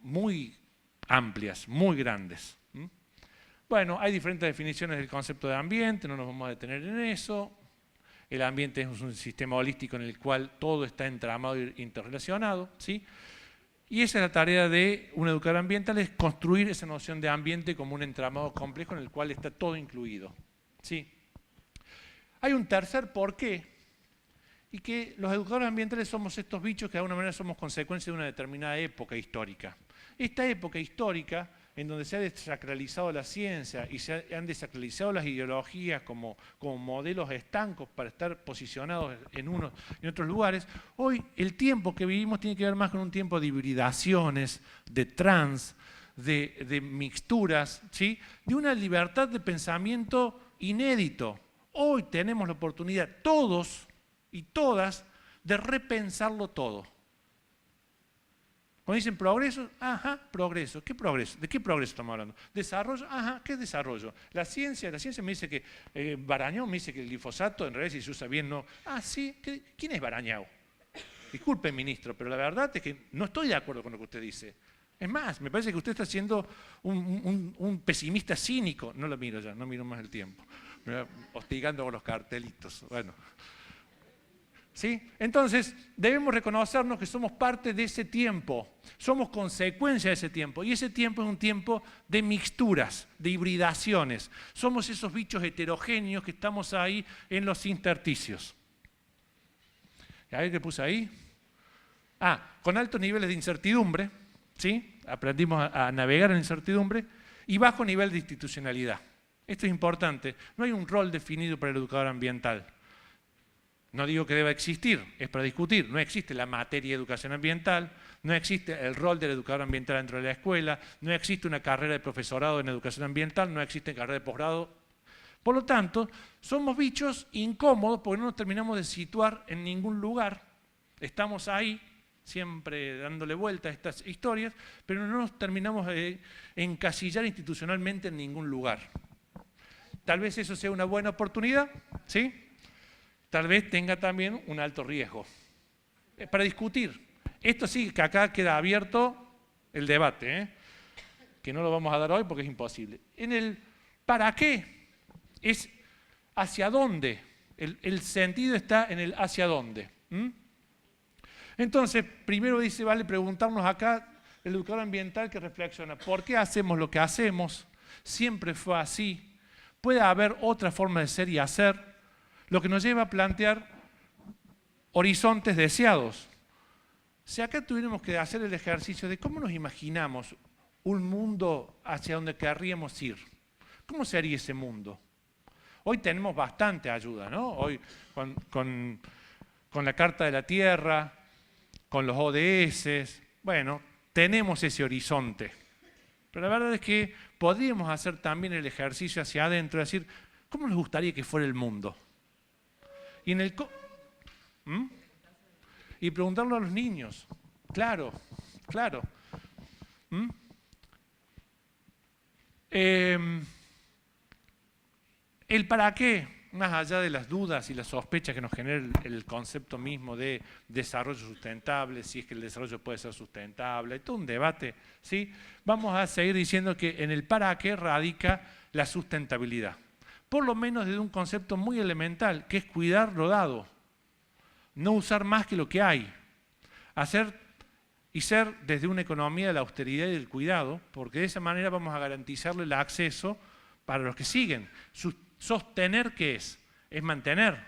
[SPEAKER 8] muy amplias, muy grandes. Bueno, hay diferentes definiciones del concepto de ambiente, no nos vamos a detener en eso. El ambiente es un sistema holístico en el cual todo está entramado e interrelacionado, ¿sí? Y esa es la tarea de un educador ambiental, es construir esa noción de ambiente como un entramado complejo en el cual está todo incluido, ¿sí? Hay un tercer porqué, y que los educadores ambientales somos estos bichos que de alguna manera somos consecuencia de una determinada época histórica. Esta época histórica, en donde se ha desacralizado la ciencia y se han desacralizado las ideologías como modelos estancos para estar posicionados en unos y en otros lugares, hoy el tiempo que vivimos tiene que ver más con un tiempo de hibridaciones, de de mixturas, ¿sí? De una libertad de pensamiento inédito. Hoy tenemos la oportunidad, todos y todas, de repensarlo todo. Cuando dicen progreso, ajá, progreso. ¿Qué progreso? ¿De qué progreso estamos hablando? Desarrollo, ajá, ¿qué desarrollo? La ciencia me dice que Barañao me dice que el glifosato en realidad si se usa bien no. Ah, sí, ¿quién es Barañao? Disculpe, ministro, pero la verdad es que no estoy de acuerdo con lo que usted dice. Es más, me parece que usted está siendo un pesimista cínico. No lo miro ya, no miro más el tiempo. Me va hostigando con los cartelitos. Bueno. ¿Sí? Entonces, debemos reconocernos que somos parte de ese tiempo, somos consecuencia de ese tiempo, y ese tiempo es un tiempo de mixturas, de hibridaciones. Somos esos bichos heterogéneos que estamos ahí en los intersticios. ¿A ver qué puse ahí? Con altos niveles de incertidumbre, ¿sí? Aprendimos a navegar en la incertidumbre, y bajo nivel de institucionalidad. Esto es importante, no hay un rol definido para el educador ambiental. No digo que deba existir, es para discutir. No existe la materia de educación ambiental, no existe el rol del educador ambiental dentro de la escuela, no existe una carrera de profesorado en educación ambiental, no existe carrera de posgrado. Por lo tanto, somos bichos incómodos porque no nos terminamos de situar en ningún lugar. Estamos ahí, siempre dándole vuelta a estas historias, pero no nos terminamos de encasillar institucionalmente en ningún lugar. Tal vez eso sea una buena oportunidad, ¿sí? Tal vez tenga también un alto riesgo. Para discutir. Esto sí, que acá queda abierto el debate, que no lo vamos a dar hoy porque es imposible. En el ¿para qué? Es hacia dónde. El sentido está en el hacia dónde. Entonces, primero vale preguntarnos acá, el educador ambiental que reflexiona, ¿por qué hacemos lo que hacemos? Siempre fue así. ¿Puede haber otra forma de ser y hacer? Lo que nos lleva a plantear horizontes deseados. Si acá tuviéramos que hacer el ejercicio de cómo nos imaginamos un mundo hacia donde querríamos ir, ¿cómo sería ese mundo? Hoy tenemos bastante ayuda, ¿no? Hoy con la Carta de la Tierra, con los ODS, bueno, tenemos ese horizonte. Pero la verdad es que podríamos hacer también el ejercicio hacia adentro, decir, ¿cómo nos gustaría que fuera el mundo? Y y preguntarlo a los niños. Claro. El para qué, más allá de las dudas y las sospechas que nos genera el concepto mismo de desarrollo sustentable, si es que el desarrollo puede ser sustentable, hay todo un debate, ¿sí? Vamos a seguir diciendo que en el para qué radica la sustentabilidad. Por lo menos desde un concepto muy elemental, que es cuidar lo dado. No usar más que lo que hay. Hacer y ser desde una economía de la austeridad y del cuidado, porque de esa manera vamos a garantizarle el acceso para los que siguen. Sostener, ¿qué es? Es mantener.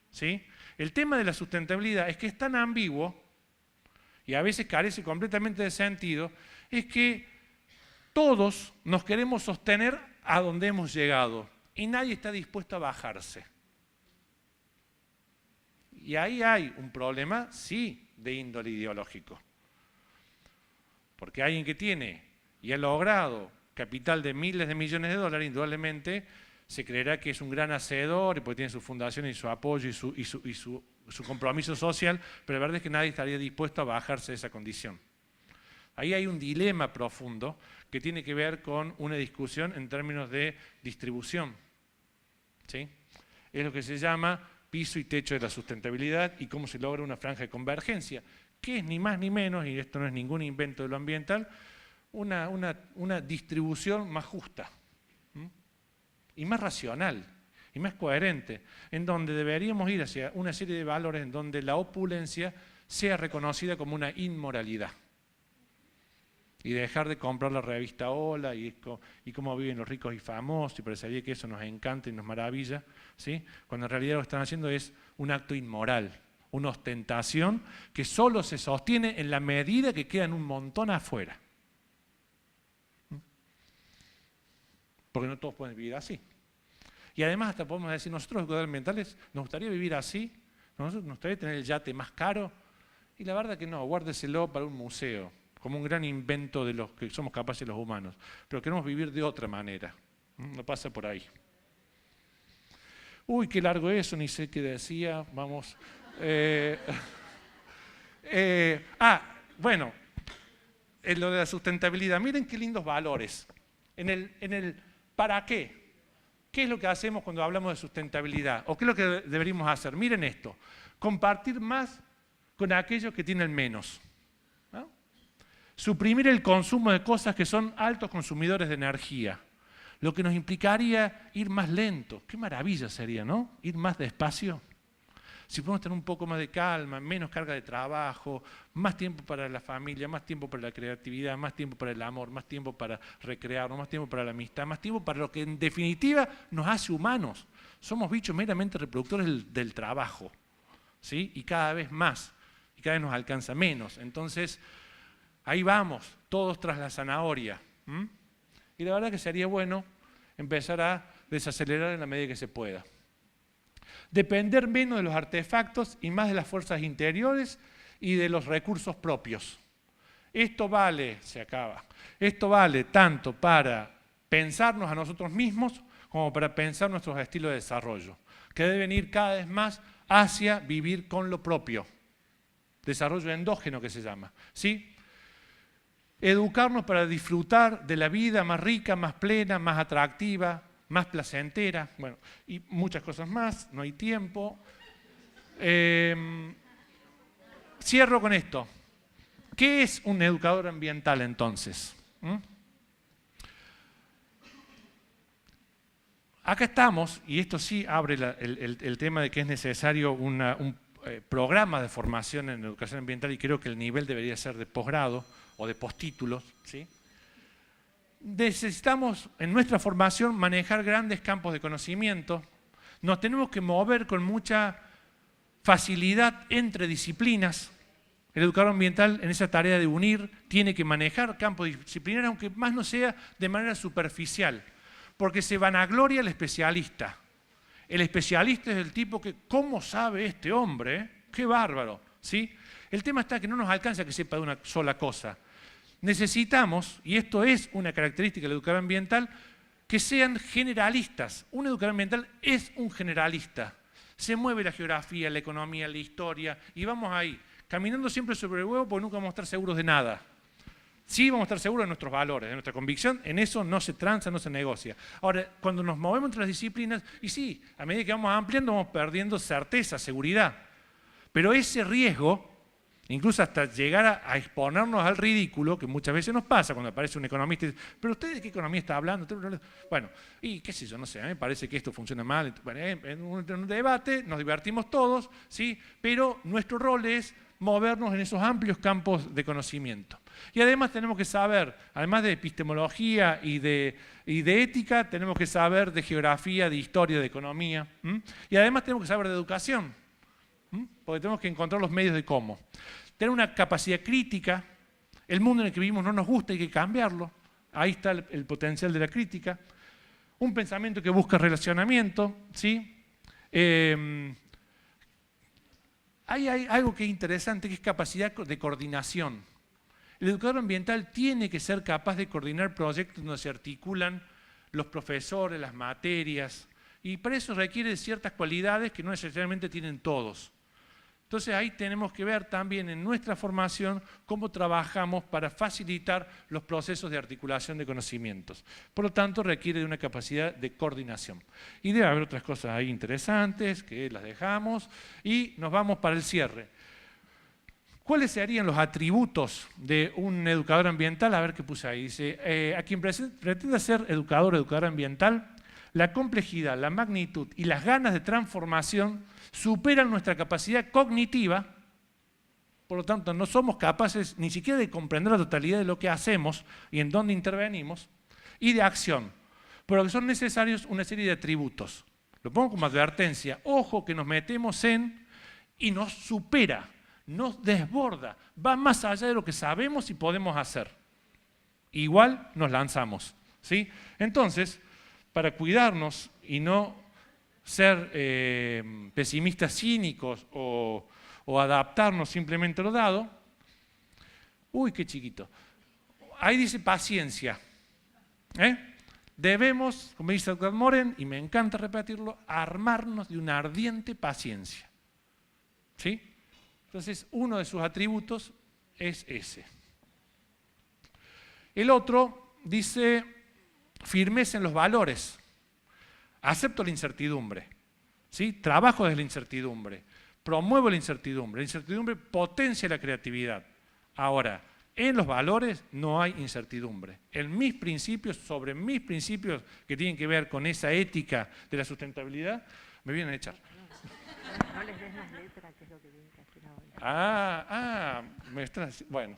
[SPEAKER 8] ¿Sí? El tema de la sustentabilidad es que es tan ambiguo y a veces carece completamente de sentido, es que todos nos queremos sostener a donde hemos llegado y nadie está dispuesto a bajarse. Y ahí hay un problema, sí, de índole ideológico. Porque alguien que tiene y ha logrado capital de miles de millones de dólares, indudablemente se creerá que es un gran hacedor, porque tiene su fundación y su apoyo y su compromiso social, pero la verdad es que nadie estaría dispuesto a bajarse de esa condición. Ahí hay un dilema profundo que tiene que ver con una discusión en términos de distribución. ¿Sí? Es lo que se llama piso y techo de la sustentabilidad y cómo se logra una franja de convergencia, que es ni más ni menos, y esto no es ningún invento de lo ambiental, una distribución más justa y más racional y más coherente, en donde deberíamos ir hacia una serie de valores en donde la opulencia sea reconocida como una inmoralidad. Y dejar de comprar la revista Hola y cómo viven los ricos y famosos, y parecería que eso nos encanta y nos maravilla, ¿sí? Cuando en realidad lo que están haciendo es un acto inmoral, una ostentación que solo se sostiene en la medida que quedan un montón afuera. Porque no todos pueden vivir así. Y además hasta podemos decir, nosotros los educadores ambientales nos gustaría vivir así, nos gustaría tener el yate más caro, y la verdad que no, guárdeselo para un museo, como un gran invento de los que somos capaces los humanos, pero queremos vivir de otra manera, no pasa por ahí. Uy, qué largo eso, ni sé qué decía, vamos. Bueno, en lo de la sustentabilidad, miren qué lindos valores. En el ¿para qué? ¿Qué es lo que hacemos cuando hablamos de sustentabilidad? ¿O qué es lo que deberíamos hacer? Miren esto, compartir más con aquellos que tienen menos. ¿No? Suprimir el consumo de cosas que son altos consumidores de energía, lo que nos implicaría ir más lento. Qué maravilla sería, ¿no? Ir más despacio. Si podemos tener un poco más de calma, menos carga de trabajo, más tiempo para la familia, más tiempo para la creatividad, más tiempo para el amor, más tiempo para recrearnos, más tiempo para la amistad, más tiempo para lo que en definitiva nos hace humanos. Somos bichos meramente reproductores del trabajo, ¿sí? Y cada vez más, y cada vez nos alcanza menos. Entonces, ahí vamos, todos tras la zanahoria. Y la verdad que sería bueno empezar a desacelerar en la medida que se pueda. Depender menos de los artefactos y más de las fuerzas interiores y de los recursos propios. Esto vale, se acaba, esto vale tanto para pensarnos a nosotros mismos como para pensar nuestros estilos de desarrollo, que deben ir cada vez más hacia vivir con lo propio. Desarrollo endógeno que se llama, ¿sí? Educarnos para disfrutar de la vida más rica, más plena, más atractiva, más placentera, bueno, y muchas cosas más, no hay tiempo. Cierro con esto. ¿Qué es un educador ambiental entonces? Acá estamos, y esto sí abre el tema de que es necesario un programa de formación en educación ambiental, y creo que el nivel debería ser de posgrado o de postítulos, ¿sí? Necesitamos en nuestra formación manejar grandes campos de conocimiento, nos tenemos que mover con mucha facilidad entre disciplinas. El educador ambiental en esa tarea de unir tiene que manejar campos disciplinarios, aunque más no sea de manera superficial, porque se vanagloria el especialista. El especialista es el tipo que, ¿cómo sabe este hombre? ¡Qué bárbaro! ¿Sí? El tema está que no nos alcanza que sepa de una sola cosa. Necesitamos, y esto es una característica del educador ambiental, que sean generalistas. Un educador ambiental es un generalista. Se mueve la geografía, la economía, la historia, y vamos ahí, caminando siempre sobre el huevo porque nunca vamos a estar seguros de nada. Sí vamos a estar seguros de nuestros valores, de nuestra convicción, en eso no se transa, no se negocia. Ahora, cuando nos movemos entre las disciplinas, y sí, a medida que vamos ampliando vamos perdiendo certeza, seguridad. Pero ese riesgo, incluso hasta llegar a exponernos al ridículo, que muchas veces nos pasa cuando aparece un economista y dice, ¿pero usted de qué economía está hablando? Bueno, y qué sé yo, no sé, a mí me parece que esto funciona mal. Bueno, en un debate nos divertimos todos, ¿sí? Pero nuestro rol es movernos en esos amplios campos de conocimiento. Y además tenemos que saber, además de epistemología y de ética, tenemos que saber de geografía, de historia, de economía. Y además tenemos que saber de educación, porque tenemos que encontrar los medios de cómo. Tener una capacidad crítica, el mundo en el que vivimos no nos gusta, hay que cambiarlo. ahí está el potencial de la crítica. Un pensamiento que busca relacionamiento, ¿sí? Hay algo que es interesante, que es capacidad de coordinación. El educador ambiental tiene que ser capaz de coordinar proyectos donde se articulan los profesores, las materias, y para eso requiere de ciertas cualidades que no necesariamente tienen todos. Entonces ahí tenemos que ver también en nuestra formación cómo trabajamos para facilitar los procesos de articulación de conocimientos. Por lo tanto, requiere de una capacidad de coordinación. Y debe haber otras cosas ahí interesantes que las dejamos y nos vamos para el cierre. ¿Cuáles serían los atributos de un educador ambiental? A ver qué puse ahí. Dice, a quien pretenda ser educador o educadora ambiental, la complejidad, la magnitud y las ganas de transformación superan nuestra capacidad cognitiva, por lo tanto no somos capaces ni siquiera de comprender la totalidad de lo que hacemos y en dónde intervenimos, y de acción, por lo que son necesarios una serie de atributos. Lo pongo como advertencia, ojo que nos metemos en y nos supera, nos desborda, va más allá de lo que sabemos y podemos hacer. Igual nos lanzamos, ¿sí? Entonces, para cuidarnos y no ser pesimistas cínicos o adaptarnos simplemente a lo dado, uy, qué chiquito, ahí dice paciencia. Debemos, como dice el doctor Moren, y me encanta repetirlo, armarnos de una ardiente paciencia. ¿Sí? Entonces, uno de sus atributos es ese. El otro dice firmeza en los valores. Acepto la incertidumbre, ¿sí? Trabajo desde la incertidumbre, promuevo la incertidumbre. La incertidumbre potencia la creatividad. Ahora, en los valores no hay incertidumbre. En mis principios, sobre mis principios que tienen que ver con esa ética de la sustentabilidad, me vienen a echar.
[SPEAKER 21] No les des las letras, que es lo que tienen que hacer ahora.
[SPEAKER 8] Me están bueno.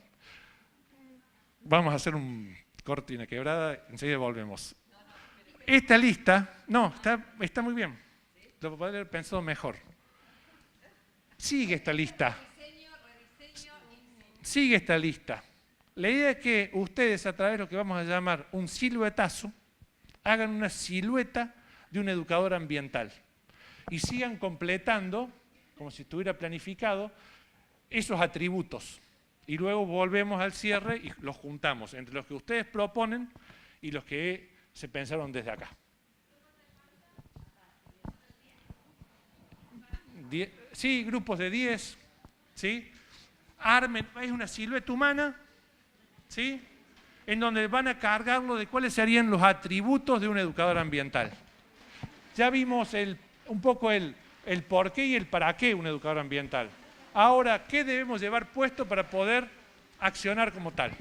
[SPEAKER 8] Vamos a hacer un corte y una quebrada, enseguida volvemos. Esta lista, no, está muy bien. Lo podría haber pensado mejor. Sigue esta lista. Sigue esta lista. La idea es que ustedes, a través de lo que vamos a llamar un siluetazo, hagan una silueta de un educador ambiental y sigan completando, como si estuviera planificado, esos atributos. Y luego volvemos al cierre y los juntamos entre los que ustedes proponen y los que se pensaron desde acá. Sí, grupos de 10, ¿sí? Armen, es una silueta humana, ¿sí? En donde van a cargarlo de cuáles serían los atributos de un educador ambiental. Ya vimos un poco el por qué y el para qué un educador ambiental. Ahora, ¿qué debemos llevar puesto para poder accionar como tal?